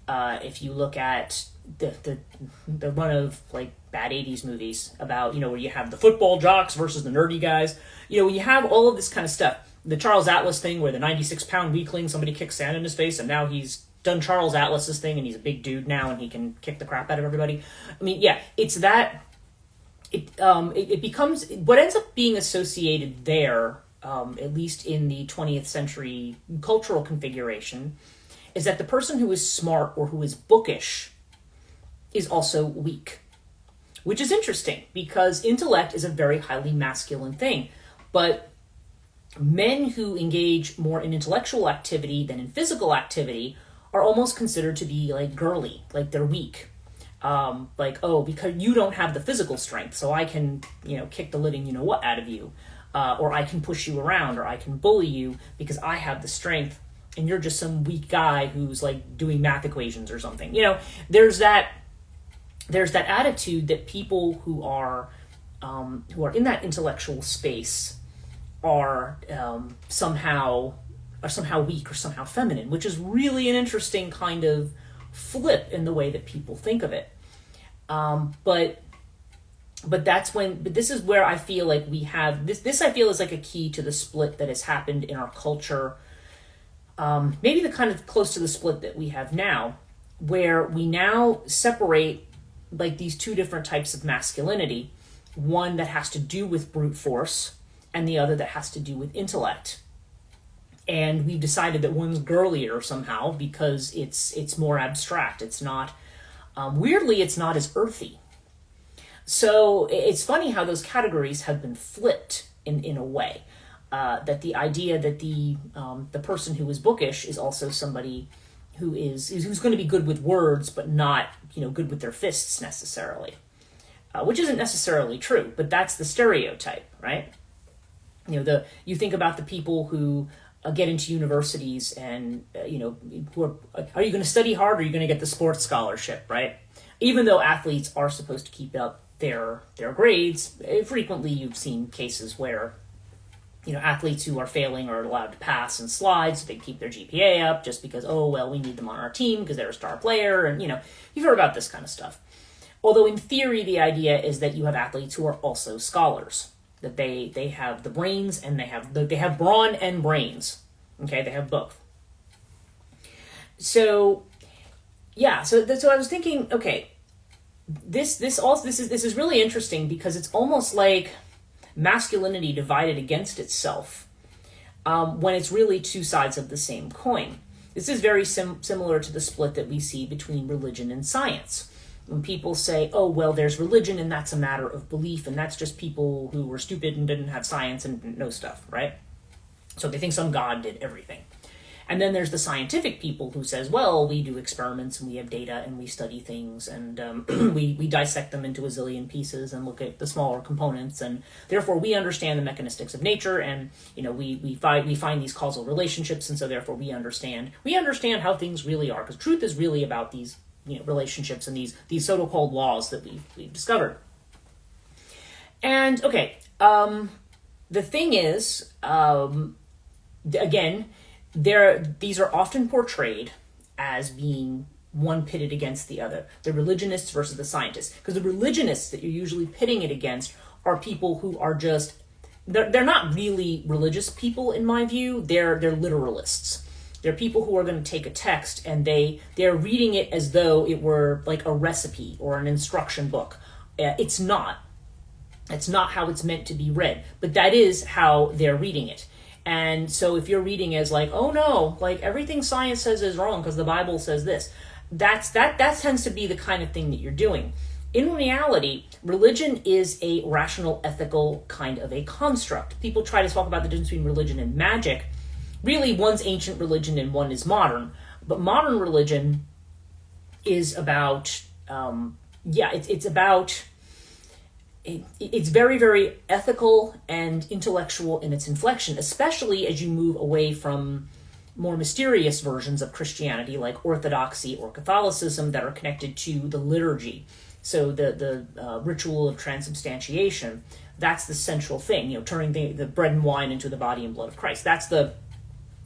if you look at the run of like bad 80s movies about, where you have the football jocks versus the nerdy guys, when you have all of this kind of stuff, the Charles Atlas thing where the 96-pound weakling, somebody kicks sand in his face, and now he's done Charles Atlas's thing and he's a big dude now and he can kick the crap out of everybody. I mean, yeah, it's that, it becomes, what ends up being associated there, at least in the 20th century cultural configuration, is that the person who is smart or who is bookish is also weak. Which is interesting, because intellect is a very highly masculine thing. But men who engage more in intellectual activity than in physical activity are almost considered to be like girly, like they're weak. Because you don't have the physical strength, so I can, kick the living you-know-what out of you. Or I can push you around, or I can bully you because I have the strength, and you're just some weak guy who's like doing math equations or something. There's that attitude that people who are in that intellectual space are somehow weak or somehow feminine, which is really an interesting kind of flip in the way that people think of it. But this is where I feel like we have this I feel is like a key to the split that has happened in our culture. Maybe the kind of close to the split that we have now, where we now separate like these two different types of masculinity, one that has to do with brute force and the other that has to do with intellect. And we've decided that one's girlier somehow because it's more abstract. It's not, weirdly, it's not as earthy. So it's funny how those categories have been flipped in a way. That the idea that the person who is bookish is also somebody who's going to be good with words, but not good with their fists necessarily, which isn't necessarily true, but that's the stereotype, right? You think about the people who get into universities and who are you going to study hard or are you going to get the sports scholarship, right? even though athletes are supposed to keep up their grades, frequently you've seen cases where, athletes who are failing are allowed to pass in slides. They keep their GPA up just because, we need them on our team because they're a star player. And, you've heard about this kind of stuff. Although in theory, the idea is that you have athletes who are also scholars, that they have the brains and they have brawn and brains. Okay, they have both. So, yeah, so I was thinking, okay, this is really interesting because it's almost like masculinity divided against itself when it's really two sides of the same coin. This is very similar to the split that we see between religion and science. When people say, there's religion and that's a matter of belief and that's just people who were stupid and didn't have science and didn't know stuff, right? So they think some god did everything. And then there's the scientific people who says, we do experiments and we have data and we study things and we dissect them into a zillion pieces and look at the smaller components and therefore we understand the mechanistics of nature and we find these causal relationships and so therefore we understand how things really are because truth is really about these relationships and these so-called laws that we've discovered. And okay, the thing is, again, these are often portrayed as being one pitted against the other. The religionists versus the scientists. Because the religionists that you're usually pitting it against are people who are just, they're not really religious people in my view, they're literalists. They're people who are going to take a text and they're reading it as though it were like a recipe or an instruction book. It's not. It's not how it's meant to be read, but that is how they're reading it. And so if you're reading as like, everything science says is wrong because the Bible says this, that tends to be the kind of thing that you're doing. In reality, religion is a rational, ethical kind of a construct. People try to talk about the difference between religion and magic. Really, one's ancient religion and one is modern. But modern religion is about, it's very, very ethical and intellectual in its inflection, especially as you move away from more mysterious versions of Christianity like Orthodoxy or Catholicism that are connected to the liturgy. So the ritual of transubstantiation, that's the central thing, turning the bread and wine into the body and blood of Christ. That's the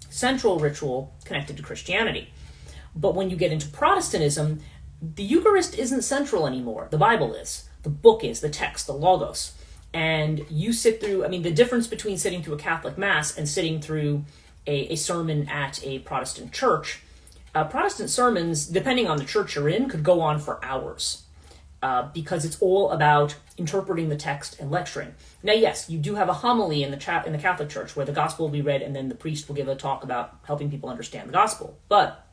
central ritual connected to Christianity. But when you get into Protestantism, the Eucharist isn't central anymore. The Bible is. The book is, the text, the Logos. And you sit through, the difference between sitting through a Catholic Mass and sitting through a sermon at a Protestant church, Protestant sermons, depending on the church you're in, could go on for hours. Because it's all about interpreting the text and lecturing. Now, yes, you do have a homily in the Catholic Church where the gospel will be read and then the priest will give a talk about helping people understand the gospel. But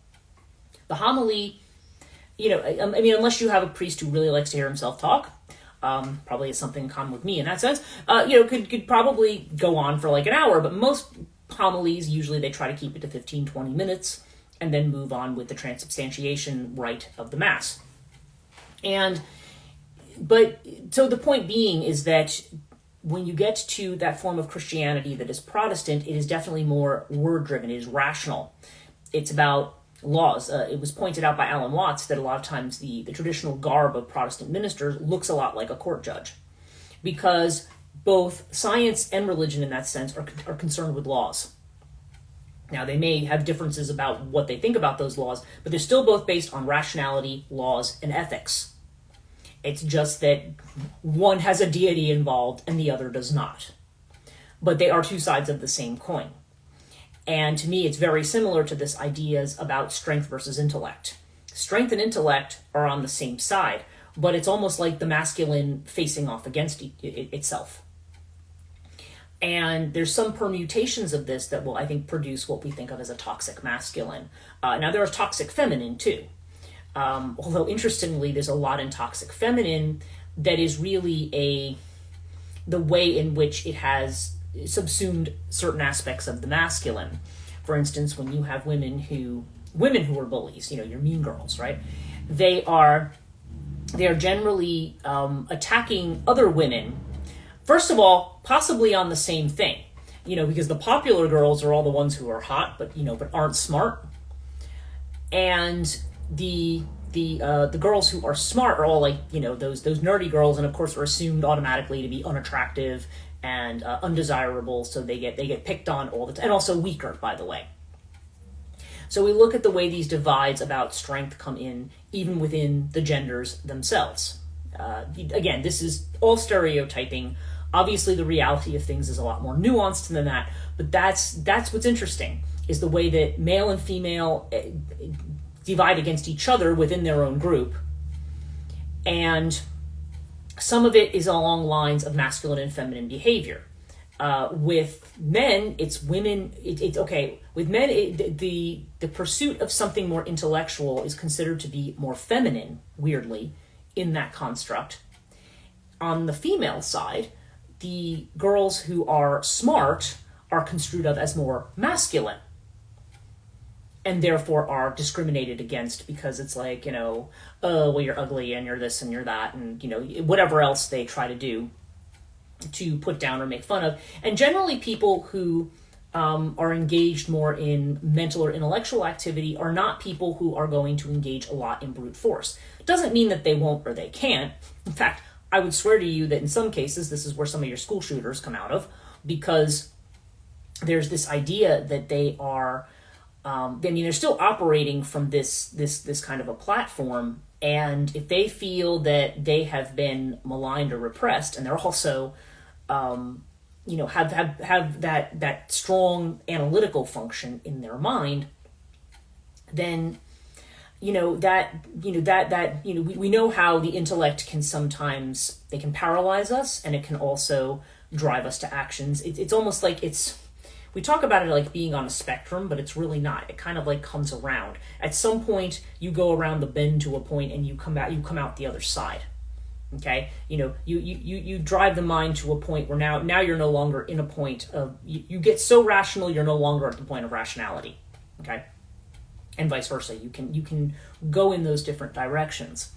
the homily, unless you have a priest who really likes to hear himself talk, probably has something in common with me in that sense, could probably go on for like an hour. But most homilies, usually they try to keep it to 15, 20 minutes and then move on with the transubstantiation rite of the Mass. So the point being is that when you get to that form of Christianity that is Protestant, it is definitely more word-driven. It is rational. It's about laws. It was pointed out by Alan Watts that a lot of times the traditional garb of Protestant ministers looks a lot like a court judge because both science and religion in that sense are concerned with laws. Now, they may have differences about what they think about those laws, but they're still both based on rationality, laws, and ethics. It's just that one has a deity involved and the other does not. But they are two sides of the same coin. And to me, it's very similar to this ideas about strength versus intellect. Strength and intellect are on the same side, but it's almost like the masculine facing off against itself. And there's some permutations of this that will, I think, produce what we think of as a toxic masculine. Now, there is toxic feminine, too. Although, interestingly, there's a lot in toxic feminine that is really the way in which it has subsumed certain aspects of the masculine. For instance, when you have women who are bullies, your mean girls, right? They are generally attacking other women. First of all, possibly on the same thing, because the popular girls are all the ones who are hot, but aren't smart. And the the girls who are smart are all like, you know, those nerdy girls, and of course are assumed automatically to be unattractive and undesirable, so they get picked on all the time, and also weaker, by the way. So we look at the way these divides about strength come in, even within the genders themselves. Again, this is all stereotyping. Obviously, the reality of things is a lot more nuanced than that, but that's what's interesting, is the way that male and female divide against each other within their own group. And some of it is along lines of masculine and feminine behavior. With men, it's women. It's okay. With men, the pursuit of something more intellectual is considered to be more feminine, weirdly, in that construct. On the female side, the girls who are smart are construed of as more masculine, and therefore are discriminated against, because it's like, you know, oh, well, you're ugly and you're this and you're that, and, you know, whatever else they try to do to put down or make fun of. And generally people who are engaged more in mental or intellectual activity are not people who are going to engage a lot in brute force. It doesn't mean that they won't or they can't. In fact, I would swear to you that in some cases, this is where some of your school shooters come out of, because there's this idea that they are, they're still operating from this kind of a platform. And if they feel that they have been maligned or repressed, and they're also, you know, have that strong analytical function in their mind, then, we know how the intellect can sometimes, they can paralyze us, and it can also drive us to actions. It's almost like we talk about it like being on a spectrum, but it's really not. It kind of like comes around. At some point, you go around the bend to a point, and you come out the other side. Okay, you know, you drive the mind to a point where now you're no longer in a point of, you get so rational, you're no longer at the point of rationality. Okay, and vice versa. You can go in those different directions.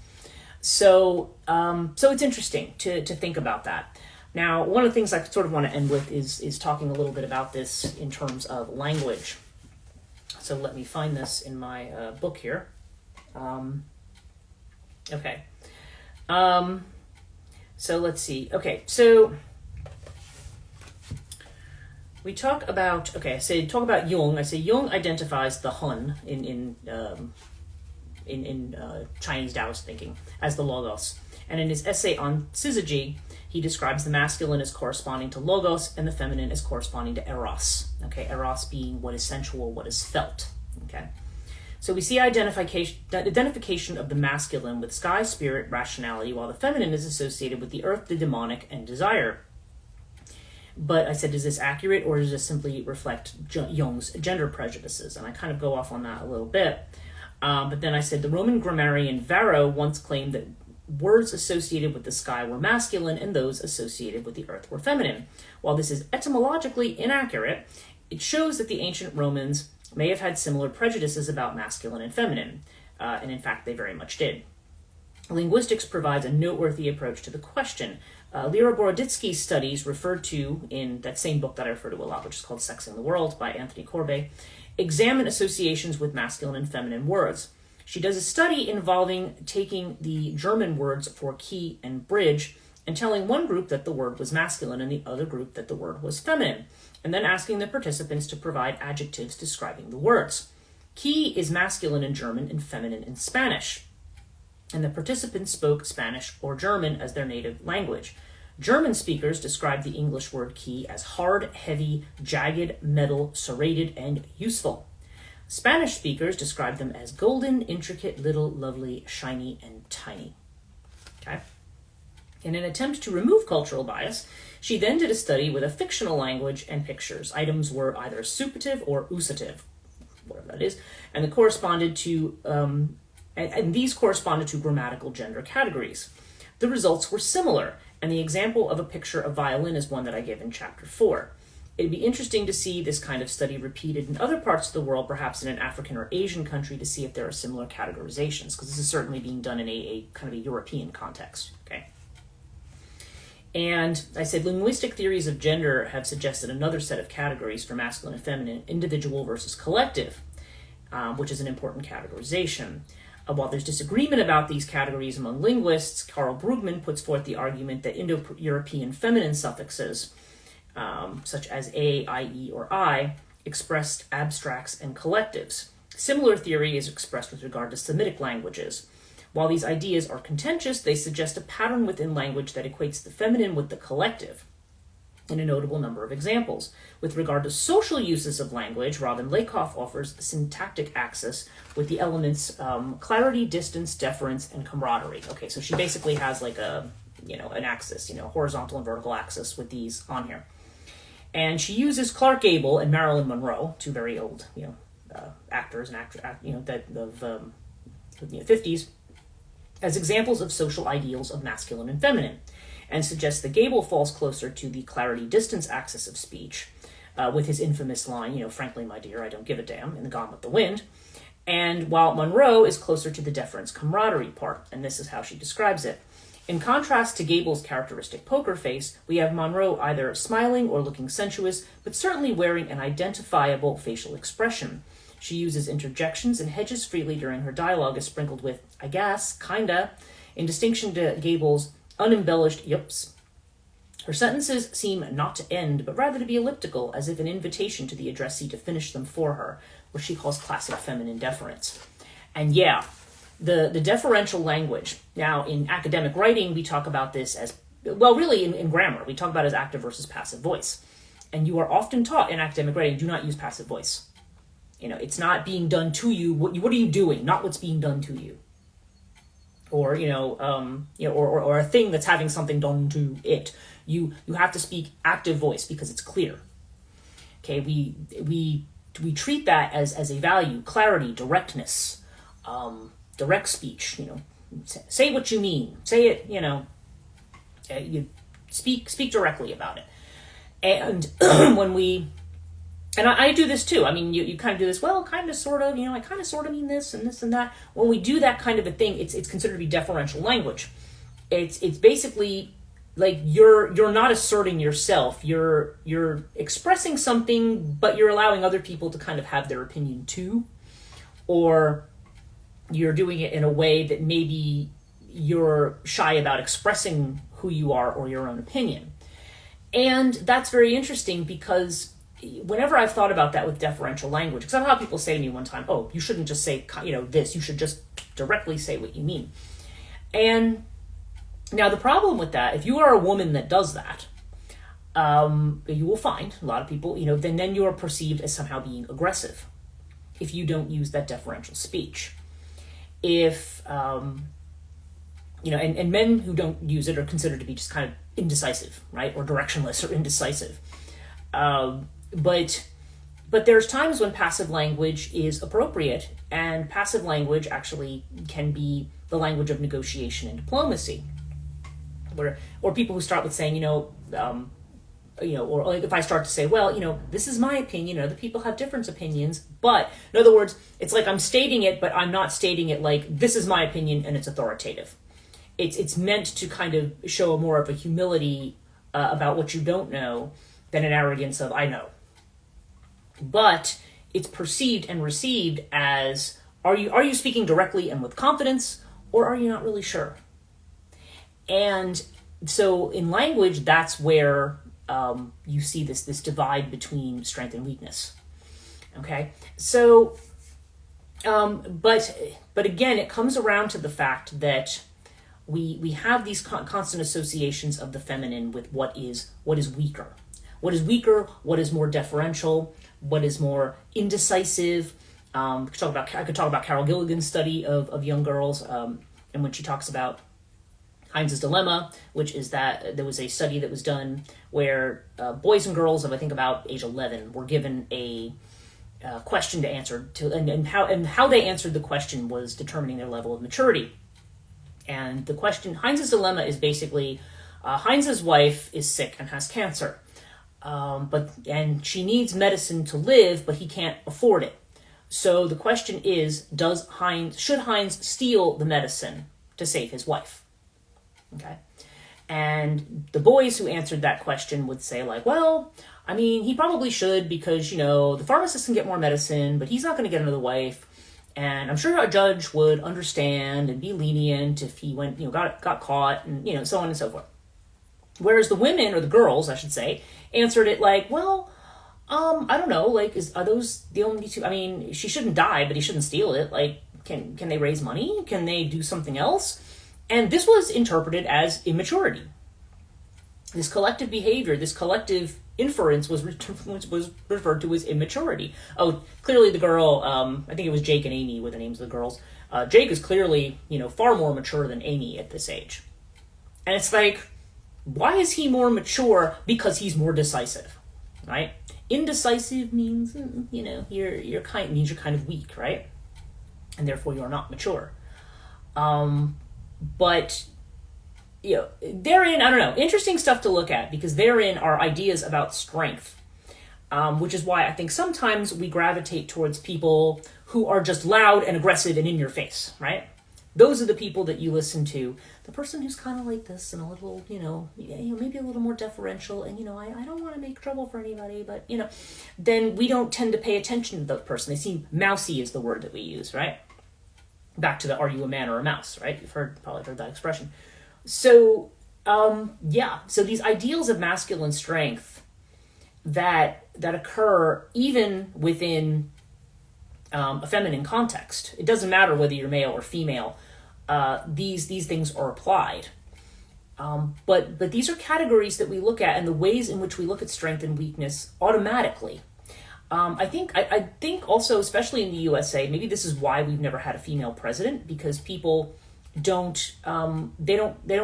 So it's interesting to think about that. Now, one of the things I sort of want to end with is talking a little bit about this in terms of language. So let me find this in my book here. Okay. So let's see. Okay, so we talk about, talk about Jung. I say Jung identifies the Hun in Chinese Taoist thinking as the Logos. And in his essay on syzygy, he describes the masculine as corresponding to Logos and the feminine as corresponding to Eros. Okay, Eros being what is sensual, what is felt. Okay. So we see identification of the masculine with sky, spirit, rationality, while the feminine is associated with the earth, the demonic, and desire. But I said, is this accurate, or does this simply reflect Jung's gender prejudices? And I kind of go off on that a little bit. But then I said, the Roman grammarian Varro once claimed that words associated with the sky were masculine and those associated with the earth were feminine. While this is etymologically inaccurate, it shows that the ancient Romans may have had similar prejudices about masculine and feminine, and in fact they very much did. Linguistics provides a noteworthy approach to the question. Lera Boroditsky's studies, referred to in that same book that I refer to a lot, which is called Sexing the World by Anthony Corbet, examine associations with masculine and feminine words. She does a study involving taking the German words for key and bridge and telling one group that the word was masculine and the other group that the word was feminine, and then asking the participants to provide adjectives describing the words. Key is masculine in German and feminine in Spanish, and the participants spoke Spanish or German as their native language. German speakers described the English word key as hard, heavy, jagged, metal, serrated, and useful. Spanish speakers described them as golden, intricate, little, lovely, shiny, and tiny. Okay? In an attempt to remove cultural bias, she then did a study with a fictional language and pictures. Items were either suppative or usative, whatever that is, and these corresponded to grammatical gender categories. The results were similar, and the example of a picture of violin is one that I give in chapter 4. It'd be interesting to see this kind of study repeated in other parts of the world, perhaps in an African or Asian country, to see if there are similar categorizations, because this is certainly being done in a kind of a European context. Okay. And I said linguistic theories of gender have suggested another set of categories for masculine and feminine, individual versus collective, which is an important categorization. While there's disagreement about these categories among linguists, Karl Brugmann puts forth the argument that Indo-European feminine suffixes, such as a, ie, or I, expressed abstracts and collectives. Similar theory is expressed with regard to Semitic languages. While these ideas are contentious, they suggest a pattern within language that equates the feminine with the collective in a notable number of examples. With regard to social uses of language, Robin Lakoff offers a syntactic axis with the elements clarity, distance, deference, and camaraderie. Okay, so she basically has like an axis, horizontal and vertical axis with these on here. And she uses Clark Gable and Marilyn Monroe, two very old, actors and of 50s, as examples of social ideals of masculine and feminine, and suggests that Gable falls closer to the clarity-distance axis of speech, with his infamous line, frankly, my dear, I don't give a damn, in The Gone with the Wind, and while Monroe is closer to the deference camaraderie part, and this is how she describes it. In contrast to Gable's characteristic poker face, we have Monroe either smiling or looking sensuous, but certainly wearing an identifiable facial expression. She uses interjections and hedges freely during her dialogue, is sprinkled with, I guess, kinda, in distinction to Gable's unembellished yips. Her sentences seem not to end, but rather to be elliptical, as if an invitation to the addressee to finish them for her, what she calls classic feminine deference. And yeah, the deferential language. Now, in academic writing, we talk about this as, well, really in grammar, we talk about it as active versus passive voice. And you are often taught in academic writing, do not use passive voice. It's not being done to you. What are you doing? Not what's being done to you. Or or a thing that's having something done to it. You have to speak active voice because it's clear. Okay, we treat that as a value, clarity, directness, direct speech. Say what you mean. Say it. You speak directly about it. And when we, and I do this too. I mean, you kind of do this, well, kind of, sort of, I kind of sort of mean this and this and that. When we do that kind of a thing, it's considered to be deferential language. It's basically like you're not asserting yourself. You're expressing something, but you're allowing other people to kind of have their opinion too. Or you're doing it in a way that maybe you're shy about expressing who you are or your own opinion. And that's very interesting because whenever I've thought about that with deferential language, because I've had people say to me one time, oh, you shouldn't just say, this, you should just directly say what you mean. And now the problem with that, if you are a woman that does that, you will find a lot of people, then you are perceived as somehow being aggressive if you don't use that deferential speech. If, and men who don't use it are considered to be just kind of indecisive, right? Or directionless or indecisive. But there's times when passive language is appropriate, and passive language actually can be the language of negotiation and diplomacy. Or people who start with saying, or like if I start to say, well, this is my opinion, other people have different opinions, but in other words, it's like I'm stating it, but I'm not stating it like this is my opinion and it's authoritative. It's meant to kind of show more of a humility about what you don't know than an arrogance of I know. But it's perceived and received as are you speaking directly and with confidence, or are you not really sure? And so in language, that's where you see this divide between strength and weakness. Okay, so but again, it comes around to the fact that we have these constant associations of the feminine with what is weaker. What is weaker, what is more deferential, what is more indecisive. I could talk about Carol Gilligan's study of young girls, and when she talks about Heinz's dilemma, which is that there was a study that was done where boys and girls of I think about age 11 were given a question to answer and how they answered the question was determining their level of maturity. And the question, Heinz's dilemma, is basically Heinz's wife is sick and has cancer, and she needs medicine to live, but he can't afford it. So the question is, should Heinz steal the medicine to save his wife? Okay, and the boys who answered that question would say like, well, I mean, he probably should because the pharmacist can get more medicine, but he's not going to get another wife. And I'm sure a judge would understand and be lenient if he went, got caught, and, so on and so forth. Whereas the women, or the girls, I should say, answered it like, well, I don't know, like, are those the only two? I mean, she shouldn't die, but he shouldn't steal it. Like, can they raise money? Can they do something else? And this was interpreted as immaturity. This collective behavior, this collective inference was referred to as immaturity. Oh, clearly the girl, I think it was Jake and Amy were the names of the girls. Jake is clearly, far more mature than Amy at this age. And it's like, why is he more mature? Because he's more decisive, right? Indecisive means, you're kind of weak, right? And therefore you're not mature. But therein, I don't know, interesting stuff to look at, because therein are ideas about strength, which is why I think sometimes we gravitate towards people who are just loud and aggressive and in your face, right? Those are the people that you listen to. The person who's kind of like this and a little, maybe a little more deferential, and, I don't want to make trouble for anybody, but, then we don't tend to pay attention to the person. They seem mousy is the word that we use, right? Back to the, are you a man or a mouse, right? You've probably heard that expression. So, so these ideals of masculine strength that occur even within a feminine context. It doesn't matter whether you're male or female. These things are applied. But these are categories that we look at, and the ways in which we look at strength and weakness automatically. I think also, especially in the USA, maybe this is why we've never had a female president, because people don't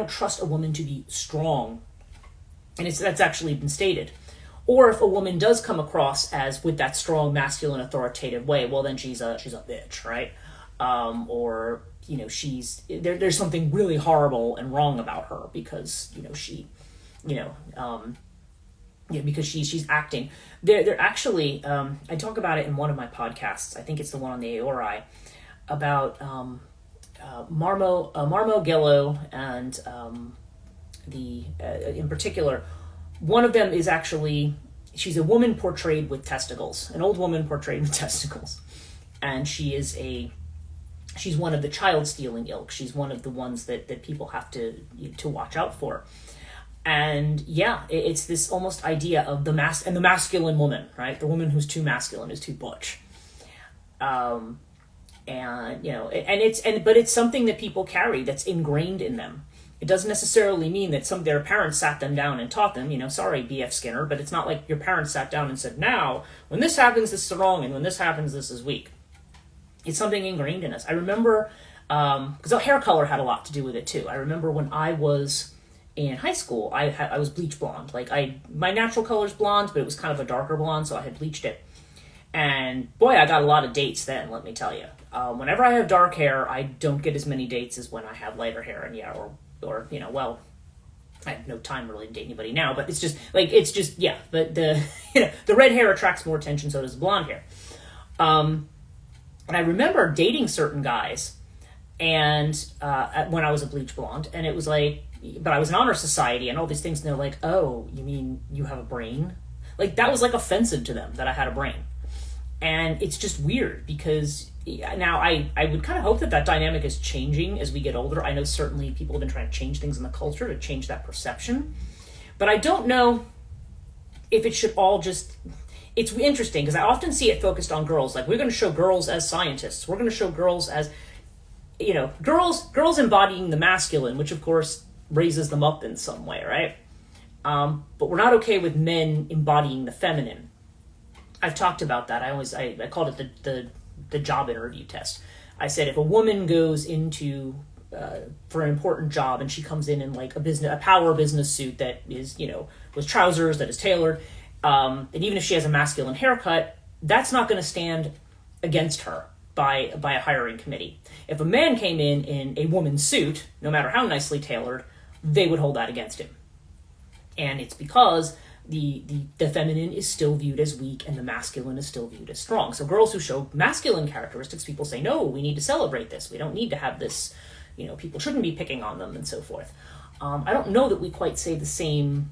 trust a woman to be strong, and that's actually been stated. Or if a woman does come across as with that strong masculine authoritative way, well then she's a bitch, right? Or she's there's something really horrible and wrong about her because because she's acting. They're actually I talk about it in one of my podcasts. I think it's the one on the AORI about Marmo Gello and in particular, one of them is actually, she's a woman portrayed with testicles, an old woman portrayed with testicles, and she's one of the child stealing ilk. She's one of the ones that people have to watch out for. And it's this almost idea of the masculine woman, right? The woman who's too masculine is too butch. But it's something that people carry that's ingrained in them. It doesn't necessarily mean that their parents sat them down and taught them, sorry, B.F. Skinner, but it's not like your parents sat down and said, now, when this happens, this is wrong, and when this happens, this is weak. It's something ingrained in us. I remember, because hair color had a lot to do with it too. I remember when I was in high school, I was bleach blonde. My natural color's blonde, but it was kind of a darker blonde, so I had bleached it. And boy, I got a lot of dates then, let me tell you. Whenever I have dark hair, I don't get as many dates as when I have lighter hair, and or I have no time really to date anybody now, but but the red hair attracts more attention, so does the blonde hair. And I remember dating certain guys, and when I was a bleach blonde, and it was like, but I was in honor society and all these things, and they're like, oh, you mean you have a brain? Like, that was like offensive to them that I had a brain. And it's just weird because now I would kind of hope that dynamic is changing as we get older. I know certainly people have been trying to change things in the culture to change that perception. But I don't know if it should all just... It's interesting because I often see it focused on girls. Like, we're going to show girls as scientists. We're going to show girls as, girls embodying the masculine, which of course raises them up in some way, right? But we're not okay with men embodying the feminine. I've talked about that. I called it the job interview test. I said if a woman goes into for an important job and she comes in like a power business suit that is with trousers that is tailored, and even if she has a masculine haircut, that's not going to stand against her by a hiring committee. If a man came in a woman's suit, no matter how nicely tailored, they would hold that against him. And it's because the feminine is still viewed as weak and the masculine is still viewed as strong. So girls who show masculine characteristics, people say, no, we need to celebrate this. We don't need to have this, people shouldn't be picking on them and so forth. I don't know that we quite say the same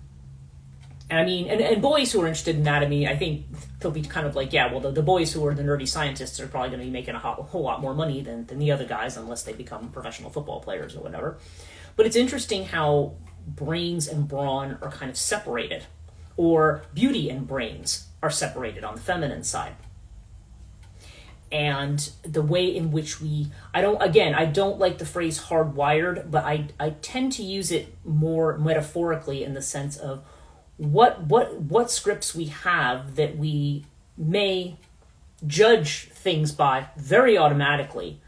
And I mean, and boys who are interested in anatomy, I think they'll be kind of like, yeah, well, the boys who are the nerdy scientists are probably going to be making a whole lot more money than the other guys, unless they become professional football players or whatever. But it's interesting how brains and brawn are kind of separated, or beauty and brains are separated on the feminine side. And the way in which I don't like the phrase hardwired, but I tend to use it more metaphorically in the sense of what scripts we have that we may judge things by very automatically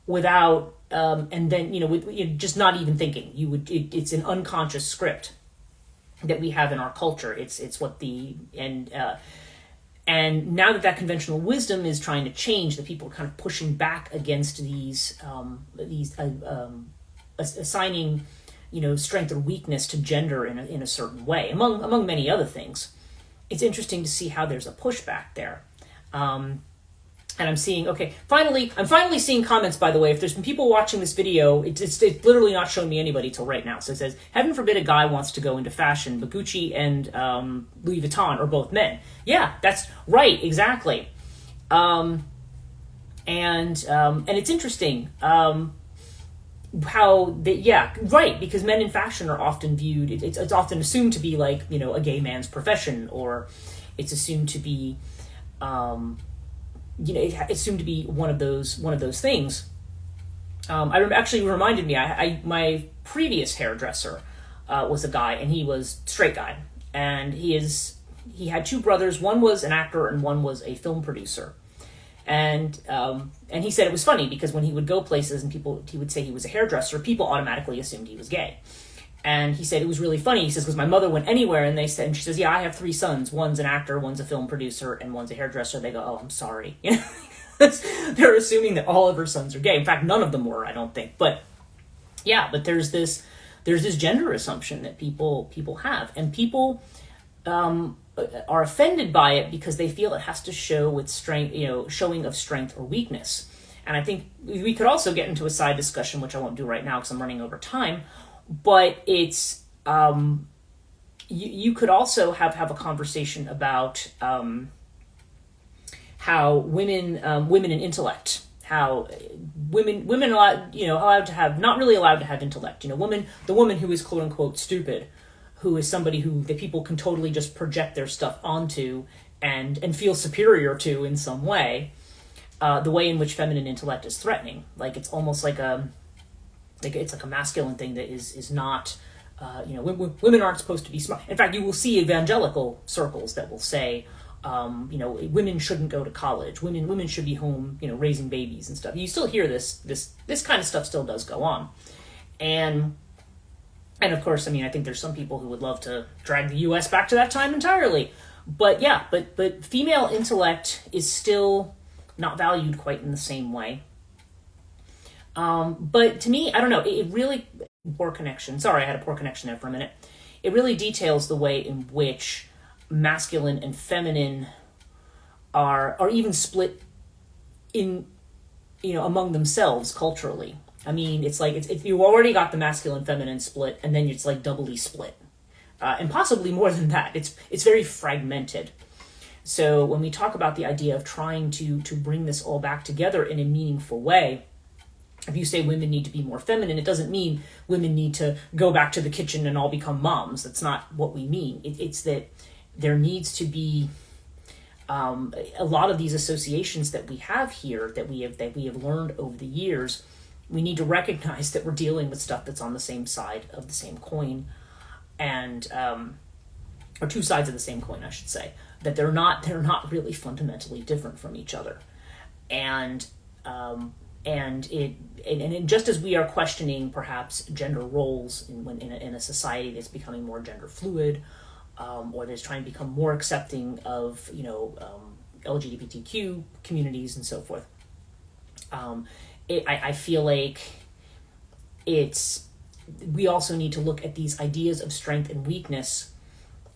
without, and then, just not even thinking. It's an unconscious script that we have in our culture. It's what and now that conventional wisdom is trying to change, that people are kind of pushing back against these assigning, strength or weakness to gender in a certain way, among many other things. It's interesting to see how there's a pushback there. And I'm seeing, I'm finally seeing comments, by the way. If there's been people watching this video, it's literally not showing me anybody till right now. So it says, heaven forbid a guy wants to go into fashion, but Gucci and Louis Vuitton are both men. Yeah, that's right, exactly. And it's interesting because men in fashion are often viewed, it's often assumed to be like, a gay man's profession, or it's assumed to be, it's assumed to be one of those things. Actually reminded me, my previous hairdresser was a guy, and he was a straight guy, and he had two brothers. One was an actor and one was a film producer. And he said it was funny because when he would go places and he would say he was a hairdresser, people automatically assumed he was gay. And he said it was really funny. He says, because my mother went anywhere and she says, yeah, I have 3 sons. One's an actor, one's a film producer, and one's a hairdresser. They go, oh, I'm sorry. They're assuming that all of her sons are gay. In fact, none of them were, I don't think. But yeah, but there's this gender assumption that people have, and people are offended by it because they feel it has to show with strength, showing of strength or weakness. And I think we could also get into a side discussion, which I won't do right now because I'm running over time. But it's you could also have a conversation about how women in intellect, how women allowed to have, not really allowed to have intellect. The woman who is quote unquote stupid, who is somebody that people can totally just project their stuff onto and feel superior to in some way. The way in which feminine intellect is threatening, like it's almost like it's like a masculine thing that is not, women aren't supposed to be smart. In fact, you will see evangelical circles that will say, women shouldn't go to college. Women should be home, raising babies and stuff. You still hear this kind of stuff still does go on. And of course, I think there's some people who would love to drag the U.S. back to that time entirely. But yeah, but female intellect is still not valued quite in the same way. But to me, I don't know, it really, poor connection. Sorry, I had a poor connection there for a minute. It really details the way in which masculine and feminine are even split in, among themselves culturally. It's like, if you already got the masculine feminine split, and then it's like doubly split. And possibly more than that. It's very fragmented. So when we talk about the idea of trying to bring this all back together in a meaningful way, if you say women need to be more feminine, it doesn't mean women need to go back to the kitchen and all become moms. That's not what we mean. It's that there needs to be a lot of these associations that we have here, that we have learned over the years. We need to recognize that we're dealing with stuff that's on the same side of the same coin, and or two sides of the same coin, I should say. That they're not really fundamentally different from each other, and just as we are questioning perhaps gender roles in a society that's becoming more gender fluid, or that's trying to become more accepting of LGBTQ communities and so forth, I feel like we also need to look at these ideas of strength and weakness,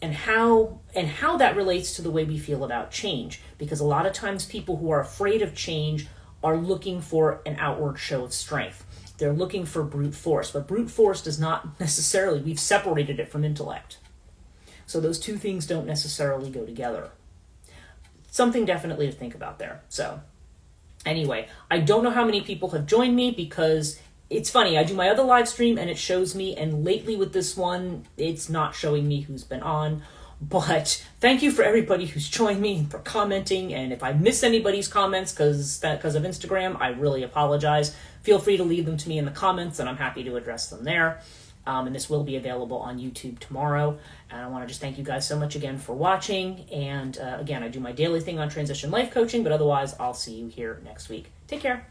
and how that relates to the way we feel about change. Because a lot of times people who are afraid of change are looking for an outward show of strength. They're looking for brute force, but brute force does not necessarily, we've separated it from intellect. So those two things don't necessarily go together. Something definitely to think about there. So anyway, I don't know how many people have joined me because it's funny. I do my other live stream and it shows me, and lately with this one, it's not showing me who's been on. But thank you for everybody who's joined me and for commenting. And if I miss anybody's comments because of Instagram, I really apologize. Feel free to leave them to me in the comments, and I'm happy to address them there. And this will be available on YouTube tomorrow. And I want to just thank you guys so much again for watching. And again, I do my daily thing on transition life coaching, but otherwise I'll see you here next week. Take care.